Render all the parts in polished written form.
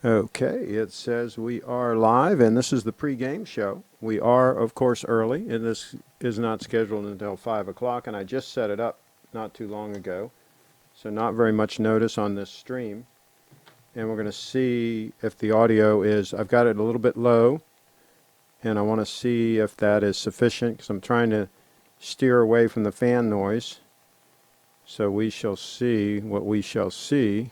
Okay, it says we are live, and this is the pre-game show. We are, of course, early, and this is not scheduled until 5 o'clock, and I just set it up not too long ago, so not very much notice on this stream. And we're going to see if the audio is, I've got it a little bit low, and I want to see if that is sufficient, because I'm trying to steer away from the fan noise. So we shall see what we shall see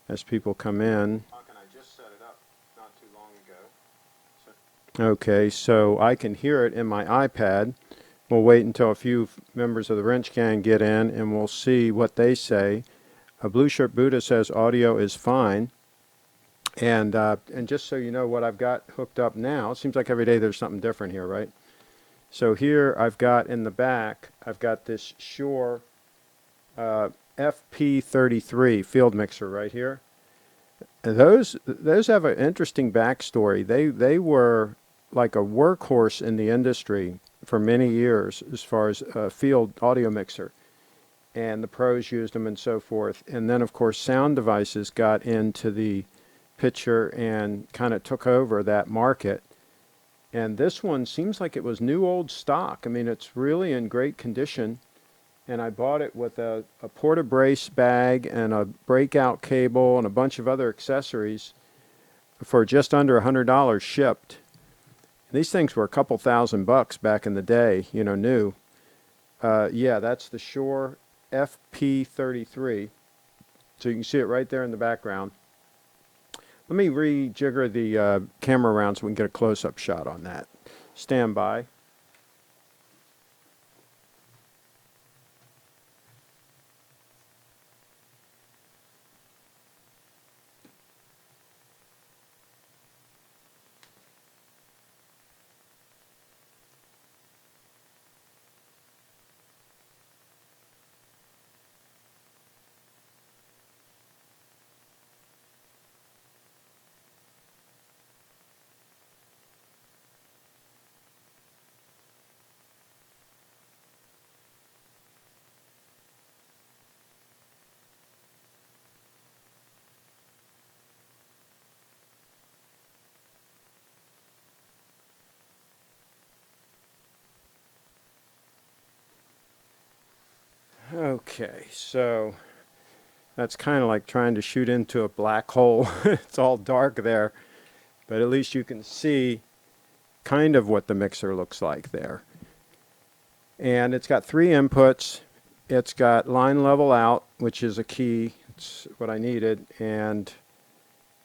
as people come in. I just set it up not too long ago. Okay, so I can hear it in my iPad. We'll wait until a few members of the Wrench Gang get in, and we'll see what they say. Blue Shirt Buddha says audio is fine. And just so you know what I've got hooked up now, it seems like every day there's something different here, right? So here I've got in the back, I've got this Shure FP33 field mixer right here. And those have an interesting backstory. They were like a workhorse in the industry for many years as far as a field audio mixer. And the pros used them and so forth. And then, of course, Sound Devices got into the picture and kind of took over that market. And this one seems like it was new old stock. I mean, it's really in great condition. And I bought it with a porta-brace bag and a breakout cable and a bunch of other accessories for just under $100 shipped. And these things were a couple $1,000 back in the day, you know, new. Yeah, that's the Shure FP33. So you can see it right there in the background. Let me rejigger the camera around so we can get a close-up shot on that. Stand by. Okay, so that's kind of like trying to shoot into a black hole. It's all dark there, but at least you can see kind of what the mixer looks like there. And it's got 3 inputs. It's got line level out, which is a key. It's what I needed, and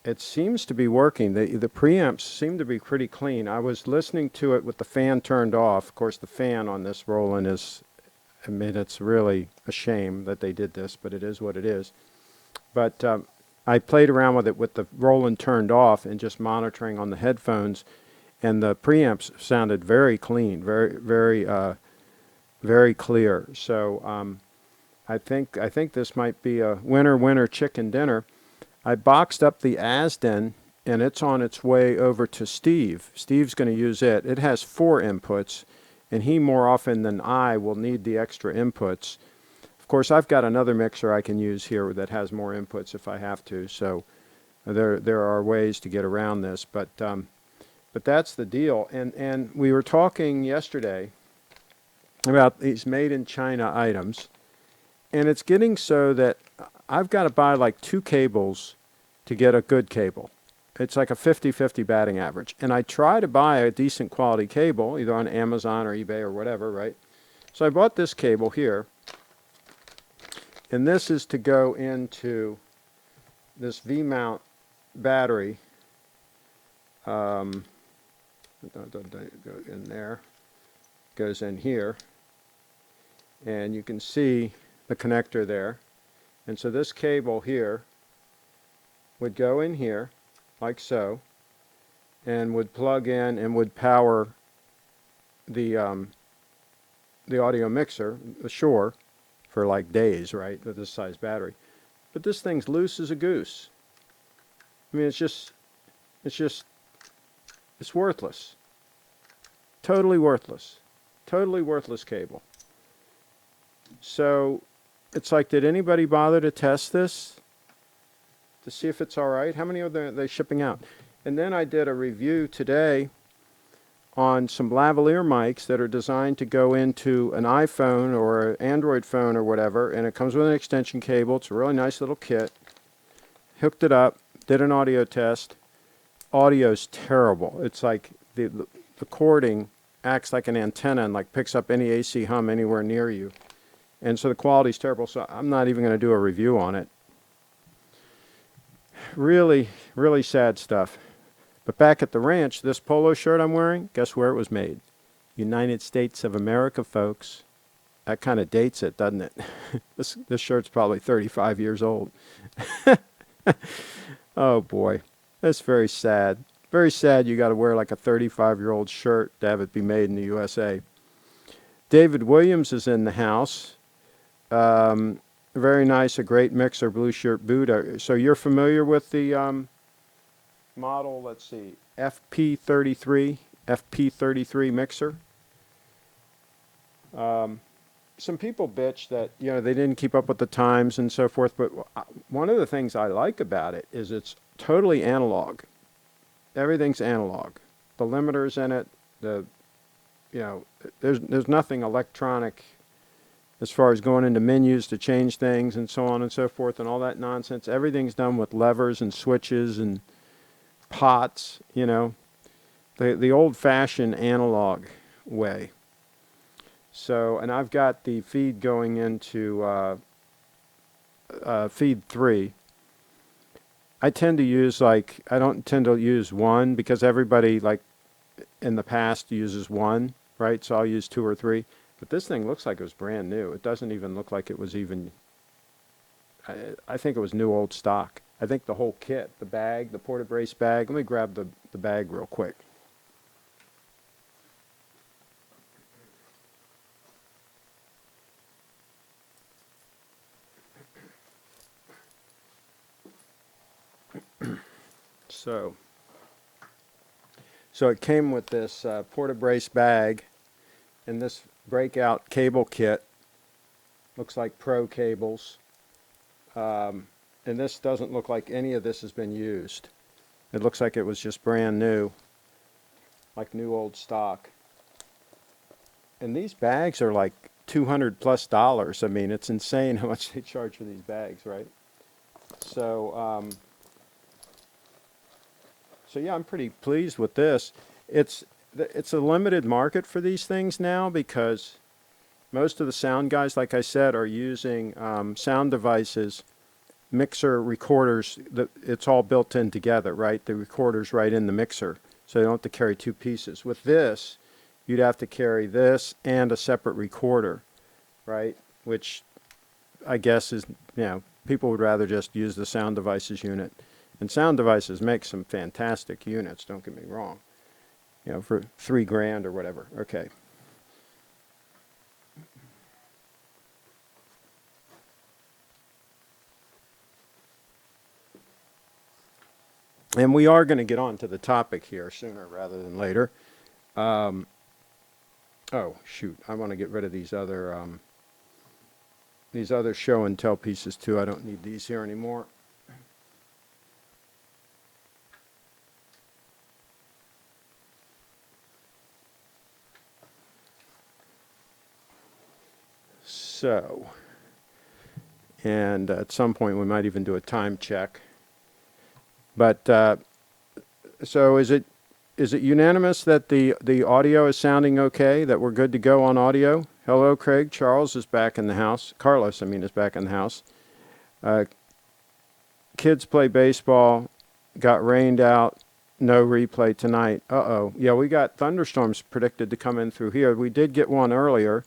it seems to be working. The preamps seem to be pretty clean. I was listening to it with the fan turned off. Of course, the fan on this Roland is, I mean, it's really a shame that they did this, but it is what it is. But I played around with it with the Roland turned off and just monitoring on the headphones, and the preamps sounded very clean, very clear. So I think this might be a winner chicken dinner. I boxed up the Asden, and it's on its way over to Steve. Steve's going to use it. It has 4 inputs, and he more often than I will need the extra inputs. Of course, I've got another mixer I can use here that has more inputs if I have to. So there are ways to get around this, but that's the deal. And we were talking yesterday about these made in China items, and it's getting so that I've got to buy like 2 cables to get a good cable. It's like a 50-50 batting average. And I try to buy a decent quality cable, either on Amazon or eBay or whatever, right? So I bought this cable here. And this is to go into this V-mount battery. Go in there. Goes in here. And you can see the connector there. And so this cable here would go in here, like so, and would plug in and would power the audio mixer, the Shure, for like days, right, with this size battery. But this thing's loose as a goose. I mean, it's worthless. Totally worthless. Totally worthless cable. So it's like, did anybody bother to test this? to see if it's all right. How many are they shipping out? And then I did a review today on some lavalier mics that are designed to go into an iPhone or an Android phone or whatever, and it comes with an extension cable. It's a really nice little kit. Hooked it up, did an audio test. Audio's terrible. It's like the cording acts like an antenna and like picks up any AC hum anywhere near you. And so the quality's terrible, so I'm not even going to do a review on it. Really, really sad stuff. But back at the ranch, this polo shirt I'm wearing, guess where it was made? United States of America, folks. That kind of dates it, doesn't it? This shirt's probably 35 years old. Oh, boy. That's very sad. Very sad you got to wear like a 35-year-old shirt to have it be made in the USA. David Williams is in the house. Very nice, a great mixer, blue shirt boot. So you're familiar with the model, let's see, FP33 mixer? Some people bitch that, you know, they didn't keep up with the times and so forth, but one of the things I like about it is it's totally analog. Everything's analog. The limiters in it, there's nothing electronic as far as going into menus to change things and so on and so forth and all that nonsense. Everything's done with levers and switches and pots, you know, the old-fashioned analog way. So, and I've got the feed going into feed 3. I tend to use I don't tend to use 1 because everybody like in the past uses 1, right? So I'll use 2 or 3. But this thing looks like it was brand new. It doesn't even look like it was even, I think it was new old stock. I think the whole kit, the bag, the porta-brace bag. Let me grab the bag real quick. So it came with this porta-brace bag and this breakout cable kit. Looks like Pro cables. And this doesn't look like any of this has been used. It looks like it was just brand new, like new old stock. And these bags are like $200+. I mean, it's insane how much they charge for these bags, right? So, so yeah, I'm pretty pleased with this. It's a limited market for these things now because most of the sound guys, like I said, are using sound devices, mixer recorders. It's all built in together, right? The recorder's right in the mixer, so you don't have to carry 2 pieces. With this, you'd have to carry this and a separate recorder, right? Which I guess is, you know, people would rather just use the sound devices unit. And sound devices make some fantastic units, don't get me wrong. You know, for $3,000 or whatever. Okay. And we are going to get on to the topic here sooner rather than later. Oh, shoot. I want to get rid of these other show and tell pieces too. I don't need these here anymore. So, and at some point we might even do a time check. But so is it unanimous that the audio is sounding okay, that we're good to go on audio? Hello, Craig. Charles is back in the house. Carlos, I mean, is back in the house. Kids play baseball. Got rained out. No replay tonight. Uh-oh. Yeah, we got thunderstorms predicted to come in through here. We did get one earlier.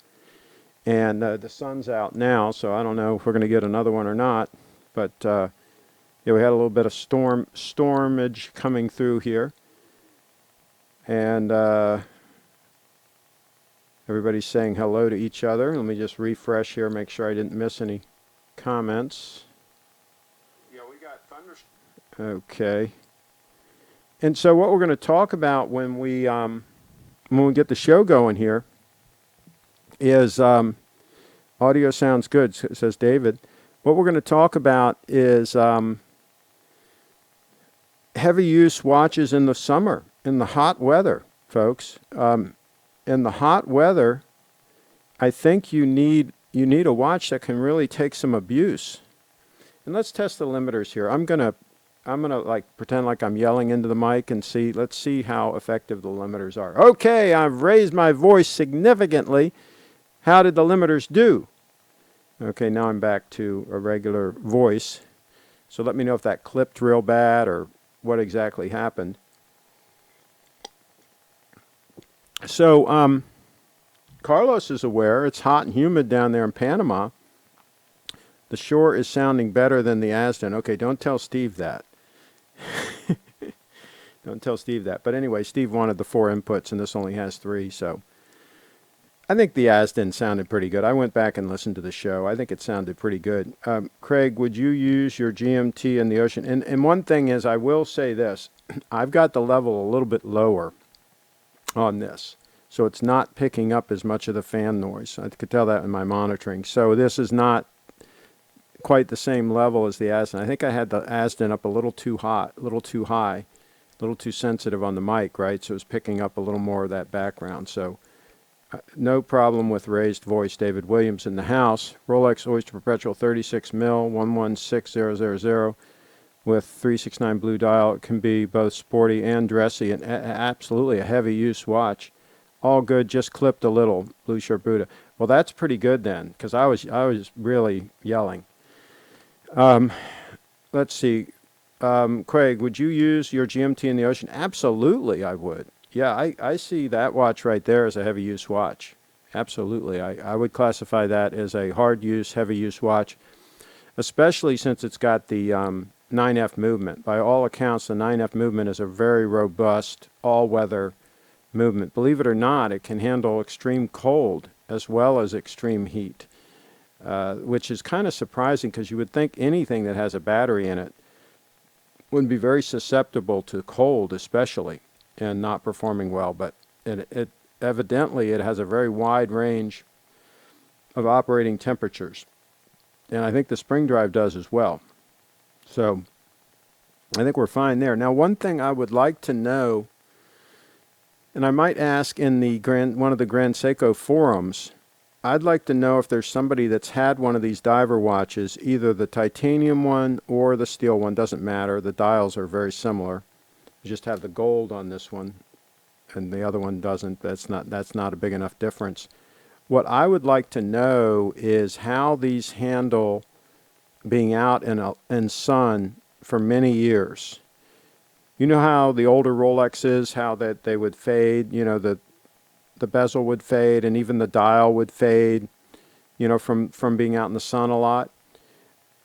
And the sun's out now, so I don't know if we're going to get another one or not. But yeah, we had a little bit of stormage coming through here. And everybody's saying hello to each other. Let me just refresh here, make sure I didn't miss any comments. Yeah, we got thunderstorms. Okay. And so what we're going to talk about when we get the show going here is audio sounds good, says David. What we're going to talk about is heavy use watches in the summer, in the hot weather, folks. In the hot weather, I think you need a watch that can really take some abuse. And let's test the limiters here. I'm gonna like pretend like I'm yelling into the mic and see. Let's see how effective the limiters are. Okay, I've raised my voice significantly. How did the limiters do? Okay, now I'm back to a regular voice. So let me know if that clipped real bad or what exactly happened. So, Carlos is aware it's hot and humid down there in Panama. The shore is sounding better than the Asden. Okay, don't tell Steve that. Don't tell Steve that. But anyway, Steve wanted the 4 inputs, and this only has 3, so I think the Asden sounded pretty good. I went back and listened to the show. I think it sounded pretty good. Craig, would you use your GMT in the ocean? And one thing is, I will say this. I've got the level a little bit lower on this, so it's not picking up as much of the fan noise. I could tell that in my monitoring. So this is not quite the same level as the Asden. I think I had the Asden up a little too hot, a little too high, a little too sensitive on the mic, right? So it's picking up a little more of that background. So no problem with raised voice. David Williams in the house. Rolex Oyster Perpetual 36 mil 116000 with 369 blue dial. It can be both sporty and dressy, and absolutely a heavy use watch. All good, just clipped a little. Blue Shirt Buddha. Well, that's pretty good then, because I was really yelling. Let's see. Craig, would you use your GMT in the ocean? Absolutely, I would. Yeah, I see that watch right there as a heavy use watch. Absolutely. I would classify that as a hard use, heavy use watch, especially since it's got the 9F movement. By all accounts, the 9F movement is a very robust, all-weather movement. Believe it or not, it can handle extreme cold as well as extreme heat, which is kind of surprising because you would think anything that has a battery in it would be very susceptible to cold, especially, and not performing well. But it evidently it has a very wide range of operating temperatures, and I think the spring drive does as well. So I think we're fine there. Now, one thing I would like to know, and I might ask in the one of the Grand Seiko forums, I'd like to know if there's somebody that's had one of these diver watches, either the titanium one or the steel one, doesn't matter. The dials are very similar. You just have the gold on this one, and the other one doesn't. That's not a big enough difference. What I would like to know is how these handle being out in sun for many years. You know how the older Rolexes, how that they would fade, you know, the bezel would fade and even the dial would fade, you know, from being out in the sun a lot.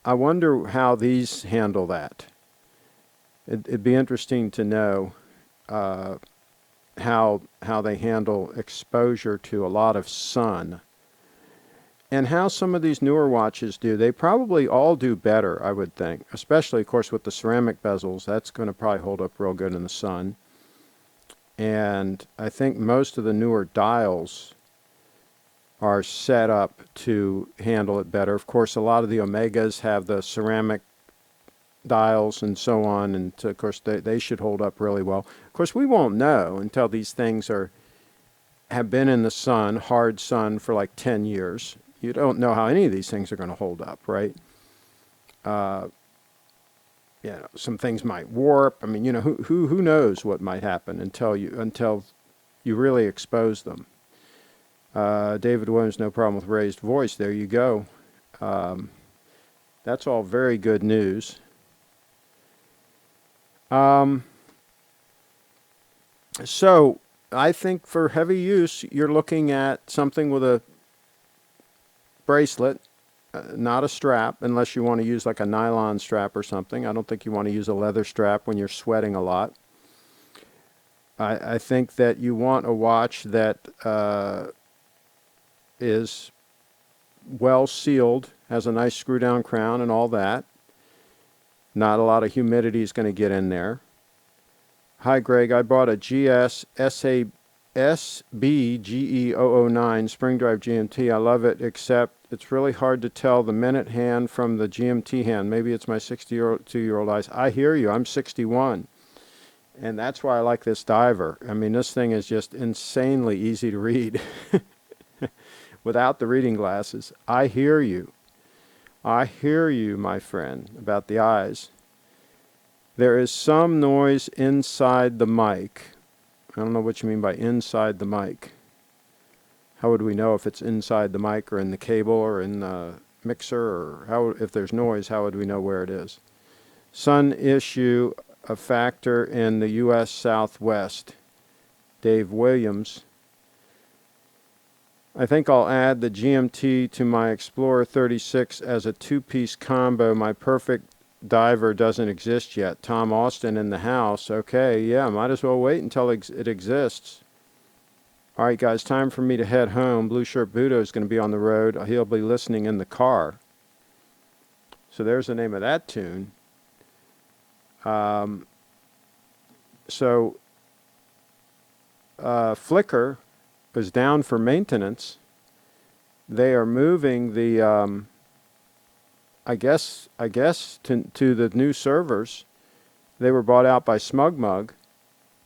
I wonder how these handle that. It'd be interesting to know how they handle exposure to a lot of sun. And how some of these newer watches do. They probably all do better, I would think. Especially, of course, with the ceramic bezels. That's going to probably hold up real good in the sun. And I think most of the newer dials are set up to handle it better. Of course, a lot of the Omegas have the ceramic dials and so on. And, of course, they should hold up really well. Of course, we won't know until these things have been in the sun, hard sun, for like 10 years. You don't know how any of these things are going to hold up, right? You know, some things might warp. I mean, you know, who knows what might happen until you really expose them. David Williams, no problem with raised voice. There you go. That's all very good news. So I think for heavy use, you're looking at something with a bracelet, not a strap, unless you want to use like a nylon strap or something. I don't think you want to use a leather strap when you're sweating a lot. I think that you want a watch that is well sealed, has a nice screw down crown and all that. Not a lot of humidity is going to get in there. Hi Greg, I bought a GS SBGE009 spring drive GMT. I love it, except it's really hard to tell the minute hand from the GMT hand. Maybe it's my 62-year-old eyes. I hear you. I'm 61. And that's why I like this diver. I mean, this thing is just insanely easy to read without the reading glasses. I hear you. I hear you, my friend, about the eyes. There is some noise inside the mic. I don't know what you mean by inside the mic. How would we know if it's inside the mic or in the cable or in the mixer, or how, if there's noise, how would we know where it is? Sun issue, a factor in the U.S. Southwest. Dave Williams. I think I'll add the GMT to my Explorer 36 as a two-piece combo. My perfect diver doesn't exist yet. Tom Austin in the house. Okay, yeah, might as well wait until it exists. All right, guys, time for me to head home. Blue Shirt Budo is going to be on the road. He'll be listening in the car. So there's the name of that tune. Flickr is down for maintenance. They are moving the, I guess to the new servers. They were bought out by SmugMug,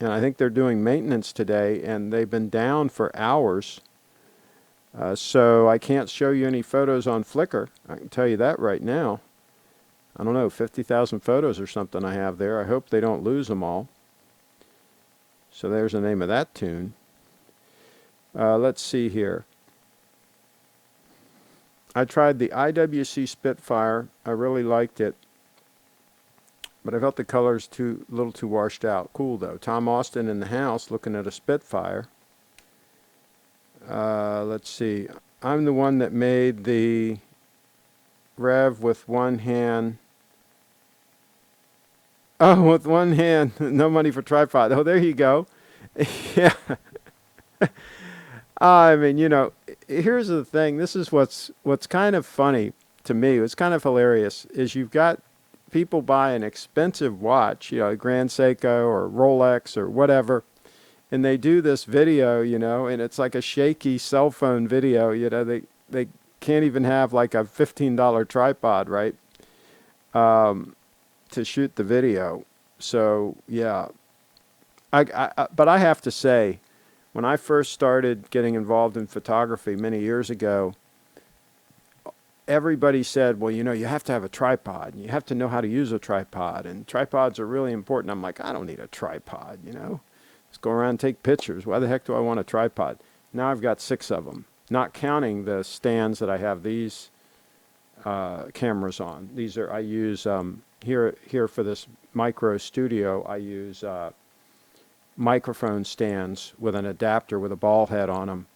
and I think they're doing maintenance today, and they've been down for hours. So I can't show you any photos on Flickr. I can tell you that right now. I don't know, 50,000 photos or something I have there. I hope they don't lose them all. So there's the name of that tune. Let's see here. I tried the IWC Spitfire. I really liked it, but I felt the colors a little too washed out. Cool though. Tom Austin in the house looking at a Spitfire. Let's see. I'm the one that made the Rev with one hand. Oh, with one hand, no money for tripod. Oh, there you go. Yeah. I mean, you know, here's the thing. This is what's kind of funny to me. It's kind of hilarious. Is you've got people buy an expensive watch, you know, a Grand Seiko or Rolex or whatever, and they do this video, you know, and it's like a shaky cell phone video. You know, they can't even have like a $15 tripod, right? To shoot the video. So yeah, but I have to say, when I first started getting involved in photography many years ago, everybody said, well, you know, you have to have a tripod, and you have to know how to use a tripod, and tripods are really important. I'm like, I don't need a tripod, you know, just go around and take pictures. Why the heck do I want a tripod? Now I've got 6 of them, not counting the stands that I have these cameras on. These are, I use here for this micro studio, I use microphone stands with an adapter with a ball head on them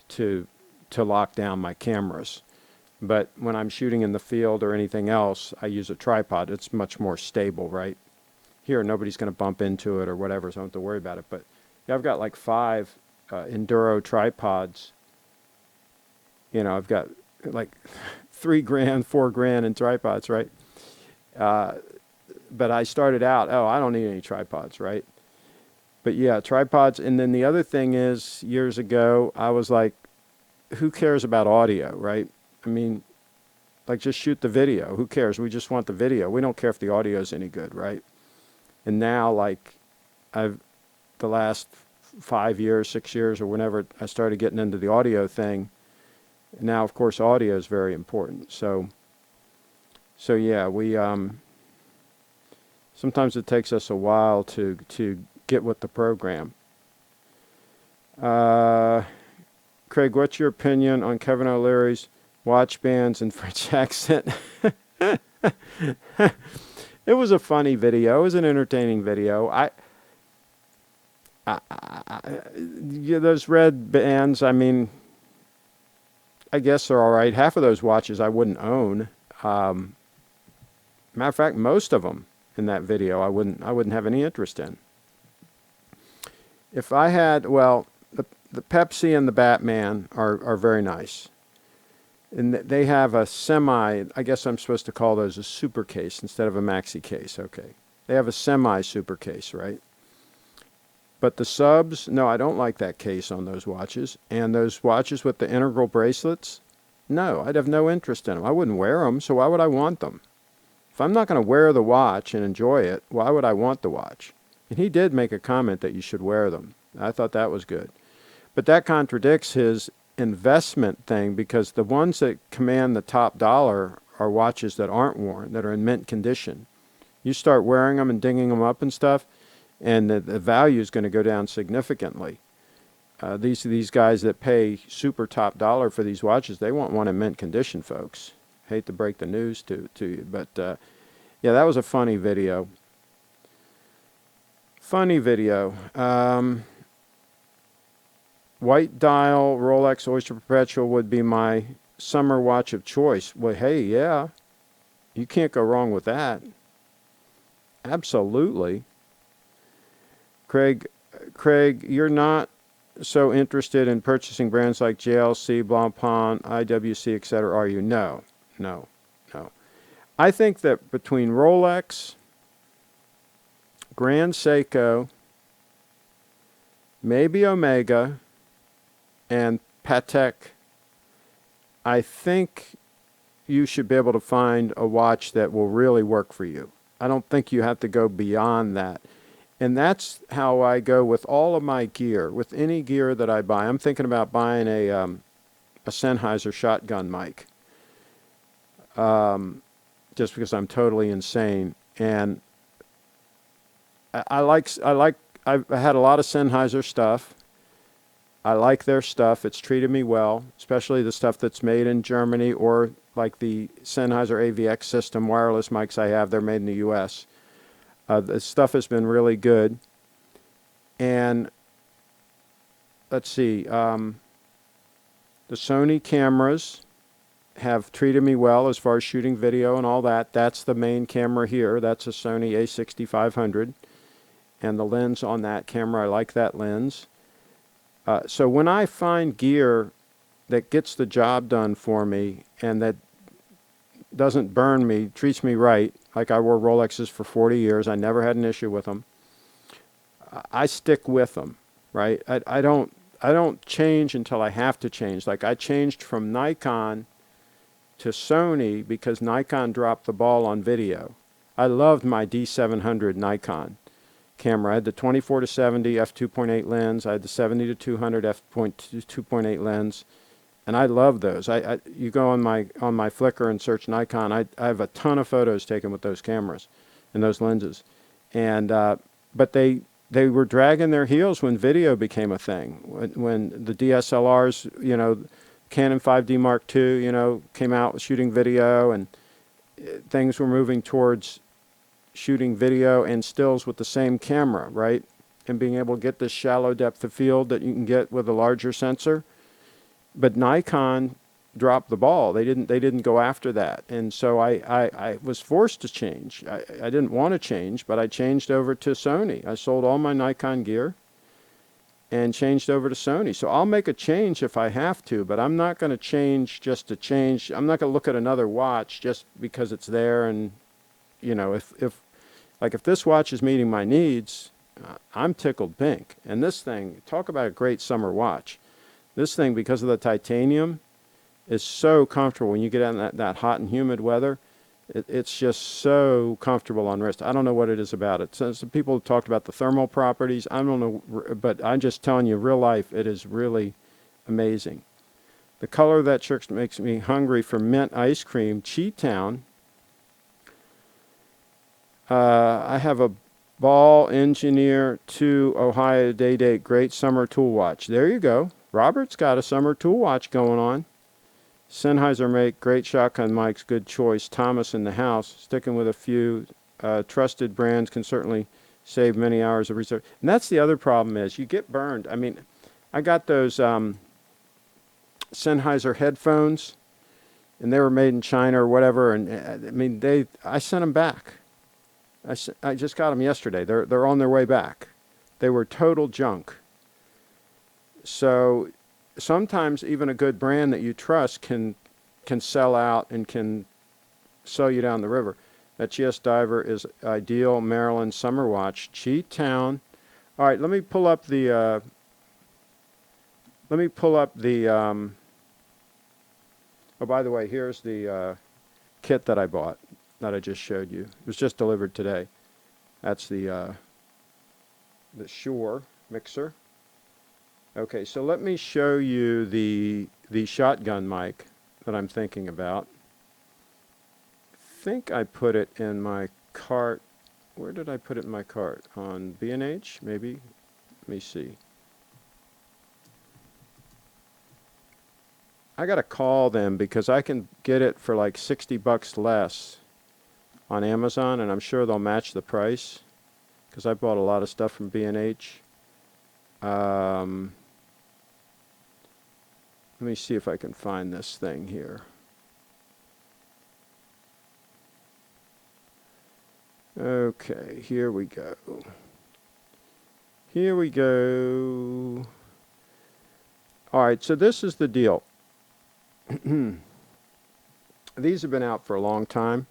to lock down my cameras. But when I'm shooting in the field or anything else, I use a tripod. It's much more stable, right? Here, nobody's going to bump into it or whatever, so I don't have to worry about it. But yeah, I've got like 5 Enduro tripods. You know, I've got like $3 grand, $4 grand in tripods, right? But I started out, oh, I don't need any tripods, right? But yeah, tripods. And then the other thing is, years ago, I was like, who cares about audio, right? I mean, like, just shoot the video. Who cares? We just want the video. We don't care if the audio is any good, right? And now, like, the last 5 years, 6 years, or whenever I started getting into the audio thing, now, of course, audio is very important. So yeah, we sometimes it takes us a while to get with the program. Craig, what's your opinion on Kevin O'Leary's watch bands and French accent? It was a funny video. It was an entertaining video. Yeah, those red bands, I mean, I guess they're all right. Half of those watches I wouldn't own. Matter of fact, most of them in that video I wouldn't have any interest in. If I had, well, the Pepsi and the Batman are very nice. And they have a semi, I guess I'm supposed to call those a super case instead of a maxi case. Okay. They have a semi super case, right? But the subs, no, I don't like that case on those watches. And those watches with the integral bracelets, no, I'd have no interest in them. I wouldn't wear them, so why would I want them? If I'm not going to wear the watch and enjoy it, why would I want the watch? And he did make a comment that you should wear them. I thought that was good. But that contradicts his investment thing, because the ones that command the top dollar are watches that aren't worn, that are in mint condition. You start wearing them and dinging them up and stuff, and the value is going to go down significantly. These guys that pay super top dollar for these watches, they want one in mint condition, folks. Hate to break the news to you, but yeah, that was a funny video. Funny video. White dial Rolex Oyster Perpetual would be my summer watch of choice. Well, hey, yeah, you can't go wrong with that. Absolutely. Craig, you're not so interested in purchasing brands like JLC, Blancpain, IWC, etc., are you? No. I think that between Rolex, Grand Seiko, maybe Omega, and Patek, I think you should be able to find a watch that will really work for you. I don't think you have to go beyond that. And that's how I go with all of my gear. With any gear that I buy, I'm thinking about buying a Sennheiser shotgun mic, just because I'm totally insane. And I've had a lot of Sennheiser stuff. I like their stuff. It's treated me well, especially the stuff that's made in Germany, or like the Sennheiser AVX system wireless mics I have. They're made in the U.S. The stuff has been really good. And let's see, the Sony cameras have treated me well as far as shooting video and all that. That's the main camera here. That's a Sony a6500. And the lens on that camera, I like that lens. So when I find gear that gets the job done for me and that doesn't burn me, treats me right, like I wore Rolexes for 40 years, I never had an issue with them, I stick with them, right? I don't change until I have to change. Like I changed from Nikon to Sony because Nikon dropped the ball on video. I loved my D700 Nikon camera. I had the 24-70 f2.8 lens. I had the 70-200 f2.8 lens, and I love those. You go on my Flickr and search Nikon. I have a ton of photos taken with those cameras and those lenses, and but they were dragging their heels when video became a thing. When the DSLRs, Canon 5D Mark II, came out with shooting video, and things were moving towards shooting video and stills with the same camera, right? And being able to get this shallow depth of field that you can get with a larger sensor. But Nikon dropped the ball. They didn't go after that. And so I was forced to change. I didn't want to change, but I changed over to Sony. I sold all my Nikon gear and changed over to Sony. So I'll make a change if I have to, but I'm not going to change just to change. I'm not going to look at another watch just because it's there. And if this watch is meeting my needs, I'm tickled pink. And this thing, talk about a great summer watch. This thing, because of the titanium, is so comfortable when you get out in that hot and humid weather. It's just so comfortable on wrist. I don't know what it is about it. Some people have talked about the thermal properties. I don't know, but I'm just telling you, real life, it is really amazing. The color of that shirt makes me hungry for mint ice cream. Cheetown. I have a Ball Engineer 2 Ohio Day Date Great Summer Tool Watch. There you go. Robert's got a summer tool watch going on. Sennheiser make great shotgun mics. Good choice. Thomas in the house. Sticking with a few trusted brands can certainly save many hours of research. And that's the other problem is you get burned. I mean, I got those Sennheiser headphones, and they were made in China or whatever. And I sent them back. I just got them yesterday. They're on their way back. They were total junk. So sometimes even a good brand that you trust can sell out and can sell you down the river. That GS Diver is ideal Maryland summer watch. Cheetown. All right, let me pull up the oh, by the way, here's the kit that I bought that I just showed you. It was just delivered today. That's the the Shure mixer. Okay, so let me show you the shotgun mic that I'm thinking about. I think I put it in my cart. Where did I put it in my cart? On B&H, maybe? Let me see. I gotta call them because I can get it for like $60 less on Amazon, and I'm sure they'll match the price because I bought a lot of stuff from B&H. Let me see if I can find this thing here. Okay, here we go. Here we go. All right, so this is the deal. These have been out for a long time.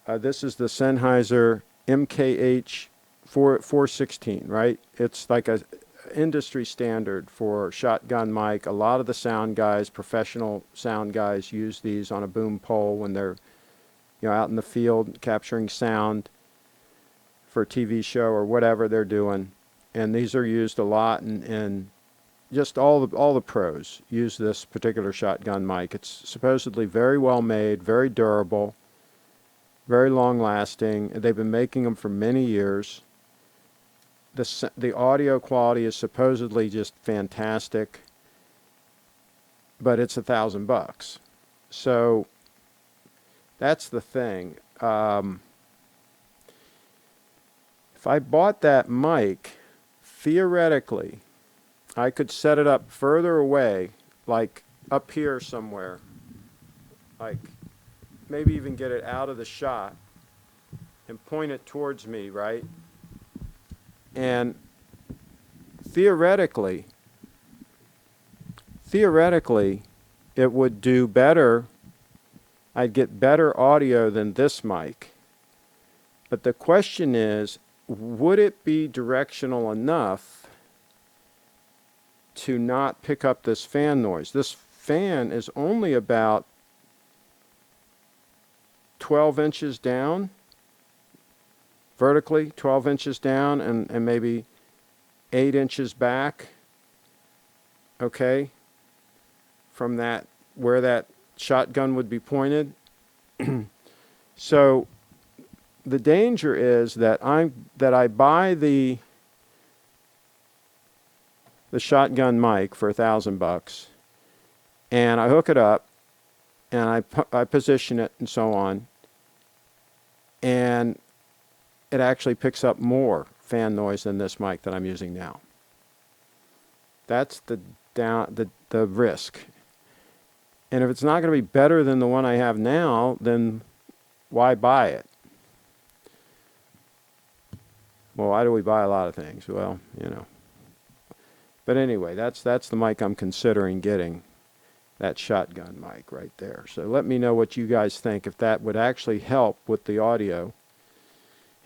This is the Sennheiser MKH 416, right? It's like a industry standard for shotgun mic. A lot of the sound guys, professional sound guys, use these on a boom pole when they're out in the field capturing sound for a TV show or whatever they're doing. And these are used a lot, and just all the pros use this particular shotgun mic. It's supposedly very well made, very durable, very long lasting. They've been making them for many years. The audio quality is supposedly just fantastic, but it's $1,000. So that's the thing. If I bought that mic, theoretically, I could set it up further away, like up here somewhere, like maybe even get it out of the shot and point it towards me, right? And theoretically, it would do better. I'd get better audio than this mic. But the question is, would it be directional enough to not pick up this fan noise? This fan is only about 12 inches down, vertically, 12 inches down, and maybe 8 inches back, okay, from that, where that shotgun would be pointed. So the danger is that I buy the shotgun mic for $1,000, and I hook it up, and I position it and so on, and it actually picks up more fan noise than this mic that I'm using now. That's the risk. And if it's not going to be better than the one I have now, then why buy it? Well, why do we buy a lot of things? Well, But anyway, that's the mic I'm considering getting, that shotgun mic right there. So let me know what you guys think, if that would actually help with the audio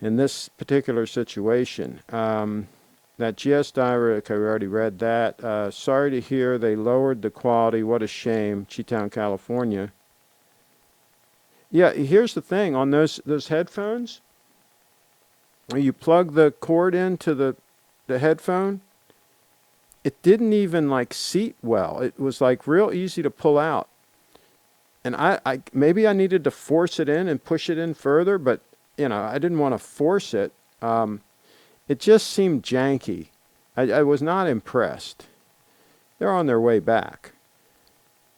in this particular situation. That GS Diver, okay, we already read that. Sorry to hear they lowered the quality. What a shame. Cheetown, California. Yeah, here's the thing. On those headphones, when you plug the cord into the headphone, it didn't even like seat well. It was like real easy to pull out. And I maybe I needed to force it in and push it in further, but I didn't want to force it. It just seemed janky. I was not impressed. They're on their way back.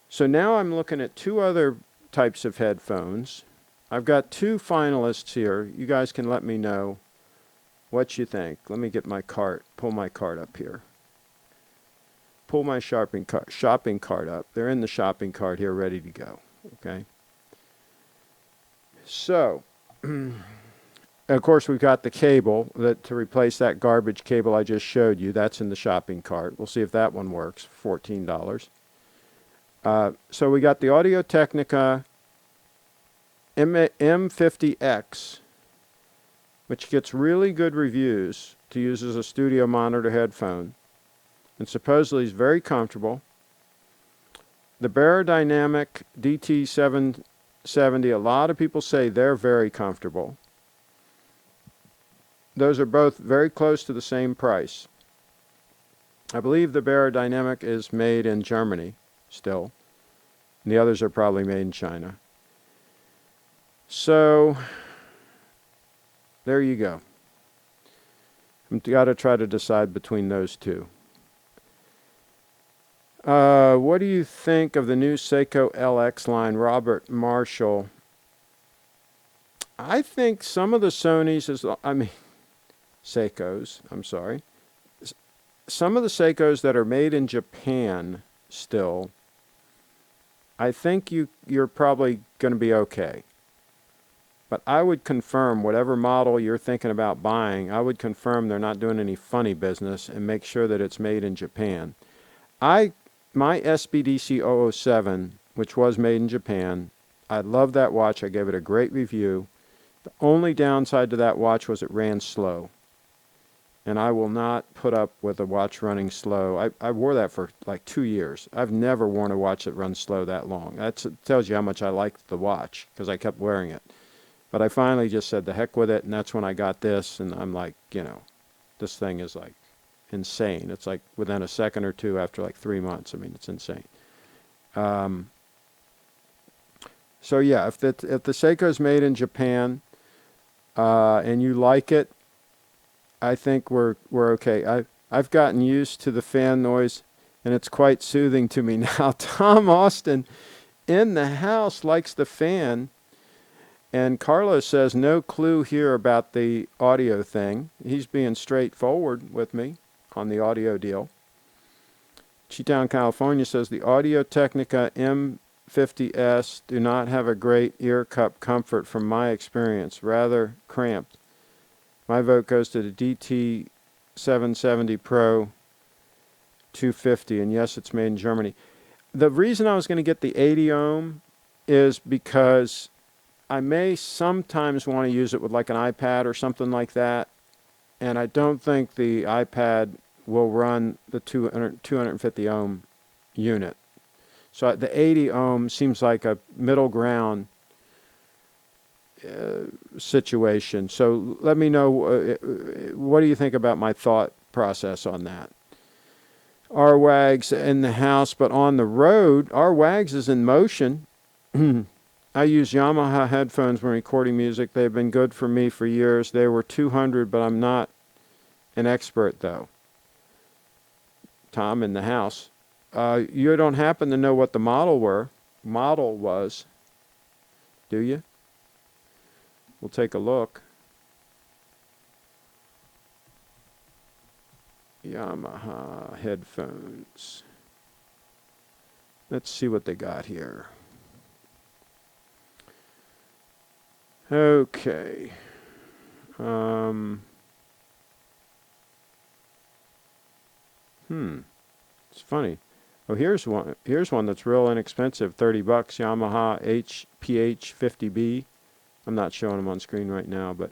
So now I'm looking at two other types of headphones. I've got two finalists here. You guys can let me know what you think. Let me get my cart, pull my cart up here. Pull my shopping cart up. They're in the shopping cart here, ready to go. Okay. So, of course, we've got the cable to replace that garbage cable I just showed you. That's in the shopping cart. We'll see if that one works. $14. So we got the Audio-Technica M50X, which gets really good reviews to use as a studio monitor headphone, and supposedly is very comfortable. The Beyerdynamic DT770, a lot of people say they're very comfortable. those are both very close to the same price. I believe the Barodynamic is made in Germany still. And the others are probably made in China. So, there you go. I've got to try to decide between those two. What do you think of the new Seiko LX line, Robert Marshall? I think some of the Seikos, I'm sorry. Some of the Seikos that are made in Japan still, I think you're probably going to be okay. But I would confirm whatever model you're thinking about buying, I would confirm they're not doing any funny business and make sure that it's made in Japan. My SBDC 007, which was made in Japan, I love that watch. I gave it a great review. The only downside to that watch was it ran slow. And I will not put up with a watch running slow. I wore that for like 2 years. I've never worn a watch that runs slow that long. That tells you how much I liked the watch because I kept wearing it. But I finally just said, the heck with it, and that's when I got this, and I'm like, this thing is like insane. It's like within a second or two after like 3 months. I mean, it's insane. So yeah, if the Seiko's made in Japan, and you like it, I think we're okay. I've gotten used to the fan noise, and it's quite soothing to me now. Tom Austin in the house likes the fan. And Carlos says, no clue here about the audio thing. He's being straightforward with me on the audio deal. Cheetown, California says, the Audio-Technica M50S do not have a great ear cup comfort from my experience, rather cramped. My vote goes to the DT 770 Pro 250, and yes, it's made in Germany. The reason I was going to get the 80 ohm is because I may sometimes want to use it with like an iPad or something like that, and I don't think the iPad will run the 250 ohm unit. So the 80 ohm seems like a middle ground situation. So let me know, what do you think about my thought process on that? R-Wags in the house, but on the road, R-Wags is in motion. I use Yamaha headphones when recording music. They've been good for me for years. They were $200, but I'm not an expert, though. Tom in the house. You don't happen to know what the model was, do you? We'll take a look. Yamaha headphones. Let's see what they got here. Okay. It's funny. Oh, here's one. Here's one that's real inexpensive. $30. Yamaha HPH50B. I'm not showing them on screen right now, but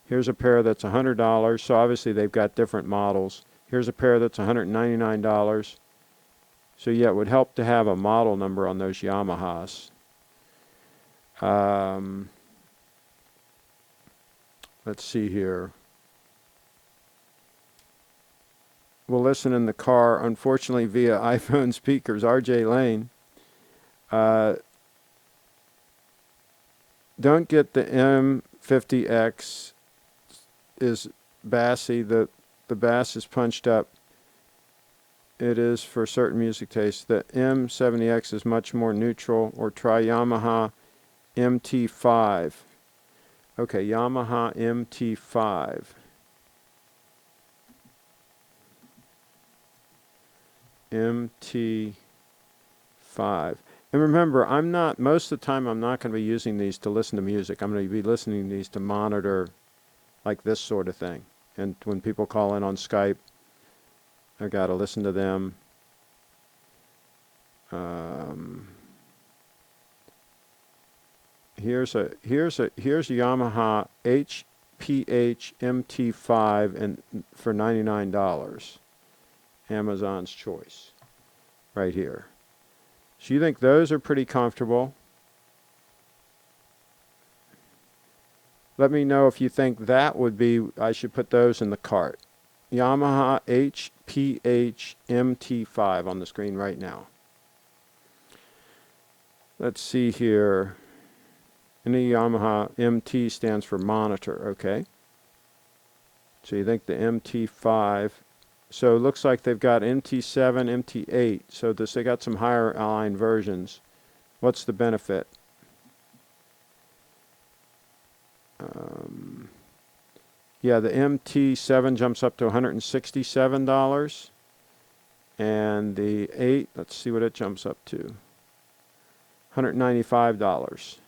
here's a pair that's $100. So obviously they've got different models. Here's a pair that's $199. So yeah, it would help to have a model number on those Yamahas. Let's see here. We'll listen in the car, unfortunately via iPhone speakers. RJ Lane. Don't get the M50X. Is bassy. The bass is punched up. It is for certain music tastes. The M70X is much more neutral. Or try Yamaha MT5. Okay, Yamaha MT5. MT5. And remember, most of the time I'm not going to be using these to listen to music. I'm going to be listening to these to monitor like this sort of thing. And when people call in on Skype, I've got to listen to them. Here's a Yamaha HPH MT5 and for $99. Amazon's choice. Right here. So you think those are pretty comfortable. Let me know if you think that would be, I should put those in the cart. Yamaha HPH MT5 on the screen right now. Let's see here. Any Yamaha MT stands for monitor, okay. So you think the MT5, so it looks like they've got MT7, MT8, so they got some higher line versions. What's the benefit? Yeah, the MT7 jumps up to $167, and the 8, let's see what it jumps up to, $195.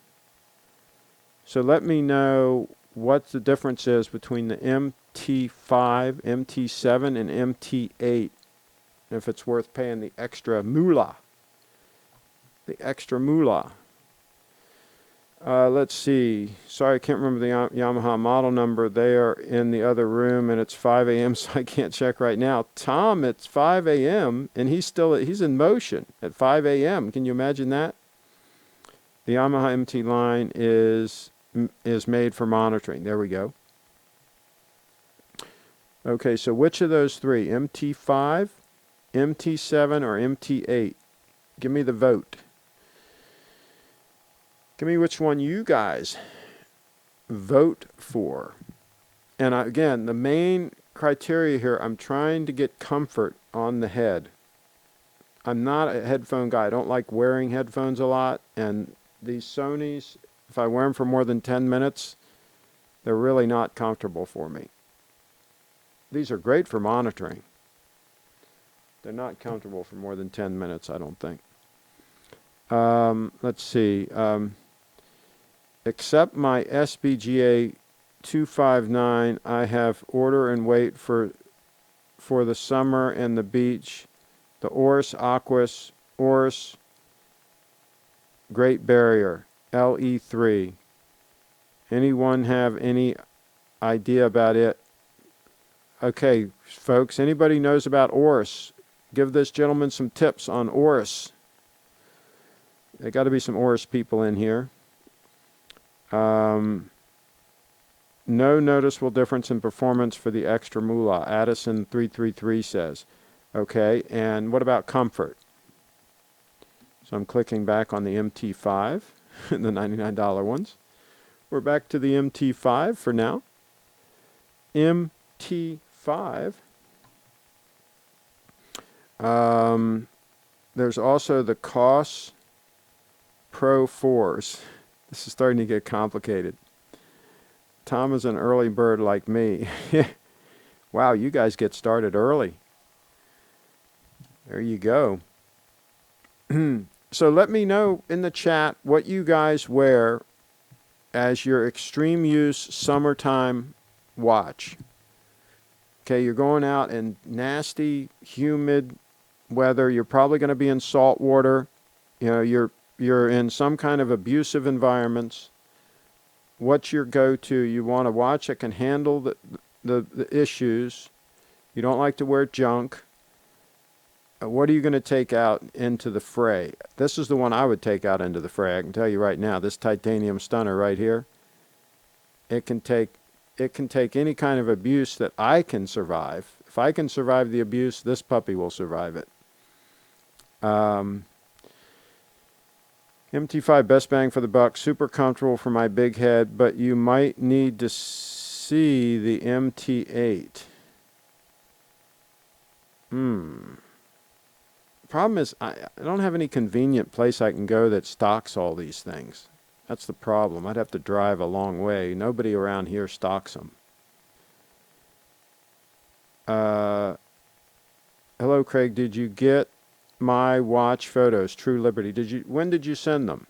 So let me know what the difference is between the MT5, MT7, and MT8, if it's worth paying the extra moolah. The extra moolah. Let's see. Sorry, I can't remember the Yamaha model number. They are in the other room, and it's 5 a.m., so I can't check right now. Tom, it's 5 a.m., and he's in motion at 5 a.m. Can you imagine that? The Yamaha MT line is made for monitoring. There we go. Okay, so which of those three? MT5, MT7, or MT8? Give me the vote. Give me which one you guys vote for. And again, the main criteria here, I'm trying to get comfort on the head. I'm not a headphone guy. I don't like wearing headphones a lot. And these Sonys, if I wear them for more than 10 minutes, they're really not comfortable for me. These are great for monitoring. They're not comfortable for more than 10 minutes, I don't think. Let's see. Except my SBGA 259, I have order and wait for the summer and the beach. The Oris Aquas, Oris Great Barrier, LE3. Anyone have any idea about it? Okay, folks, anybody knows about Oris? Give this gentleman some tips on Oris. There got to be some Oris people in here. No noticeable difference in performance for the extra moolah. Addison 333 says. Okay, and what about comfort? So I'm clicking back on the MT5, the $99 ones. We're back to the MT5 for now. MT5. There's also the COS Pro 4s. This is starting to get complicated. Tom is an early bird like me. Wow, you guys get started early. There you go. So let me know in the chat what you guys wear as your extreme use summertime watch. Okay, you're going out in nasty, humid weather. You're probably going to be in salt water. You know, you're in some kind of abusive environments. What's your go-to? You want a watch that can handle the issues. You don't like to wear junk. What are you going to take out into the fray? This is the one I would take out into the fray. I can tell you right now, this titanium stunner right here, it can take any kind of abuse that I can survive. If I can survive the abuse, this puppy will survive it. MT5 best bang for the buck, super comfortable for my big head, but you might need to see the MT8. Problem is, I don't have any convenient place I can go that stocks all these things. That's the problem. I'd have to drive a long way. Nobody around here stocks them. Hello, Craig. Did you get my watch photos? True Liberty. When did you send them?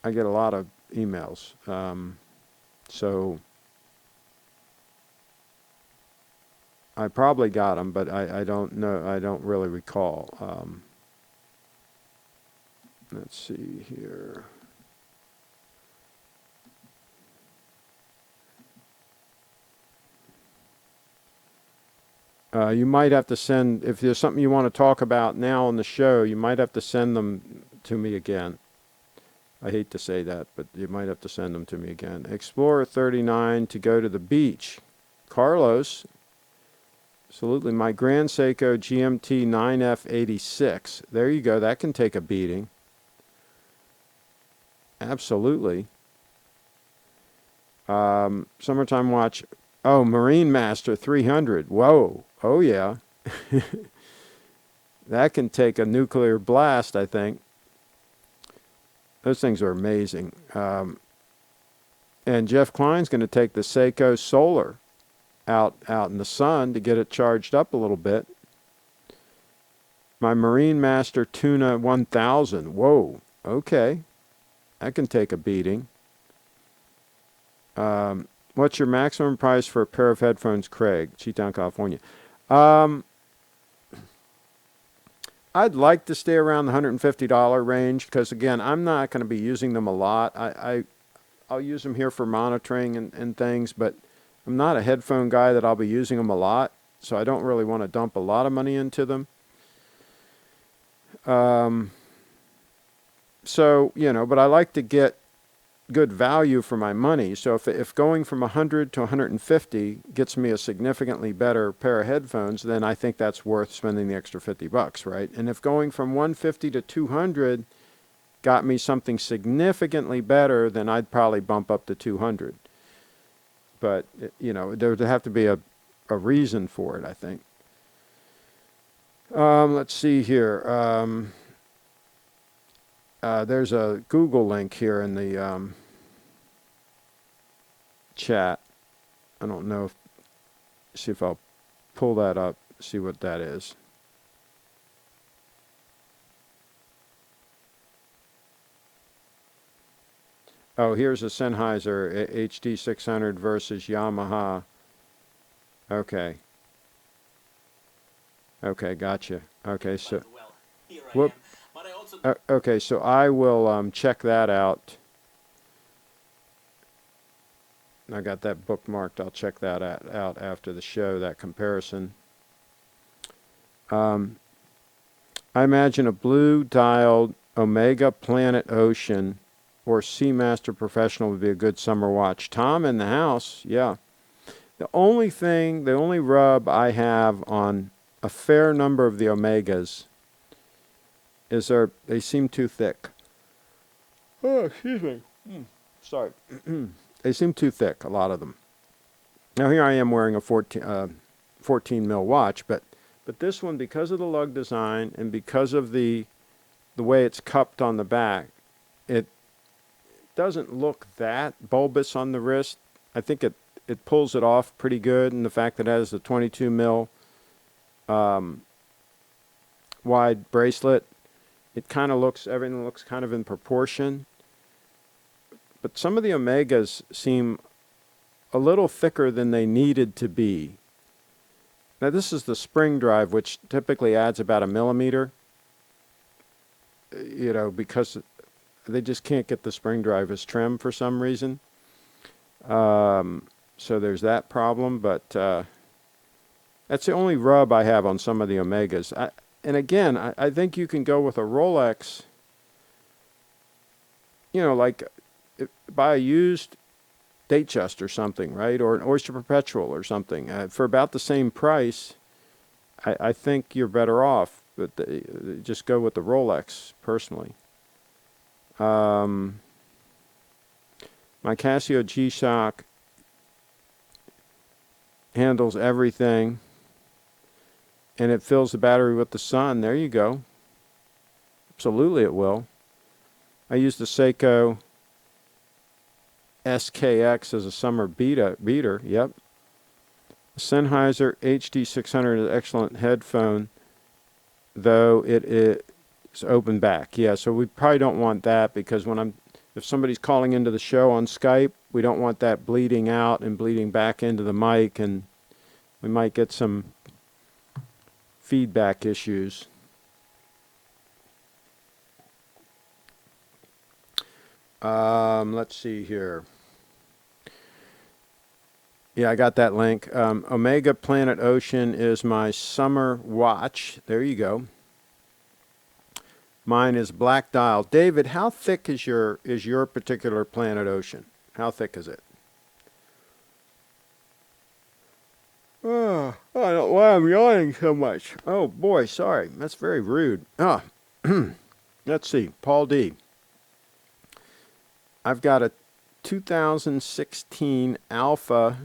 I get a lot of emails. So I probably got them, but I don't know. I don't really recall. Let's see here. You might have to send, if there's something you want to talk about now on the show, you might have to send them to me again. I hate to say that, but you might have to send them to me again. Explorer 39 to go to the beach. Carlos, absolutely. My Grand Seiko GMT 9F86. There you go. That can take a beating. Absolutely. Summertime watch. Oh, Marine Master 300. Whoa. Oh, yeah. That can take a nuclear blast, I think. Those things are amazing. And Jeff Klein's going to take the Seiko Solar out in the sun to get it charged up a little bit. My Marine Master Tuna 1000. Whoa. Okay. That can take a beating. What's your maximum price for a pair of headphones, Craig? Cheetown, California. I'd like to stay around the $150 range because, again, I'm not going to be using them a lot. I'll use them here for monitoring and things, but I'm not a headphone guy that I'll be using them a lot, so I don't really want to dump a lot of money into them. So, but I like to get good value for my money. So if going from 100 to 150 gets me a significantly better pair of headphones, then I think that's worth spending the extra $50, right? And if going from 150 to 200 got me something significantly better, then I'd probably bump up to 200. But, there would have to be a reason for it, I think. Let's see here. There's a Google link here in the chat. I don't know see if I'll pull that up, see what that is. Oh, here's a Sennheiser HD600 versus Yamaha. Okay. Okay, gotcha. Okay, so whoop. Okay, so I will check that out. I got that bookmarked. I'll check that out after the show, that comparison. I imagine a blue-dialed Omega Planet Ocean or Seamaster Professional would be a good summer watch. Tom in the house, yeah. The only rub I have on a fair number of the Omegas is they seem too thick. Oh, excuse me. Sorry. They seem too thick, a lot of them. Now here I am wearing a 14 mil watch, but this one, because of the lug design and because of the way it's cupped on the back, it doesn't look that bulbous on the wrist. I think it pulls it off pretty good, and the fact that it has the 22 mil wide bracelet, everything looks kind of in proportion. But some of the Omegas seem a little thicker than they needed to be. Now this is the spring drive, which typically adds about 1 millimeter. Because they just can't get the spring drive as trim for some reason. So there's that problem, but that's the only rub I have on some of the Omegas. And again, I think you can go with a Rolex, like buy a used Datejust or something, right? Or an Oyster Perpetual or something. For about the same price, I think you're better off. But just go with the Rolex, personally. My Casio G-Shock handles everything, and it fills the battery with the sun. There you go. Absolutely it will. I use the Seiko SKX as a summer beater. Yep. Sennheiser HD600 is an excellent headphone, though it is open back. Yeah, so we probably don't want that, because if somebody's calling into the show on Skype, we don't want that bleeding out and bleeding back into the mic, and we might get some feedback issues. Let's see here. Yeah, I got that link. Omega Planet Ocean is my summer watch. There you go. Mine is black dial. David, how thick is your particular Planet Ocean? How thick is it? Oh, I don't know why I'm yawning so much. Oh boy, sorry. That's very rude. Ah, let's see. Paul D. I've got a 2016 Alpha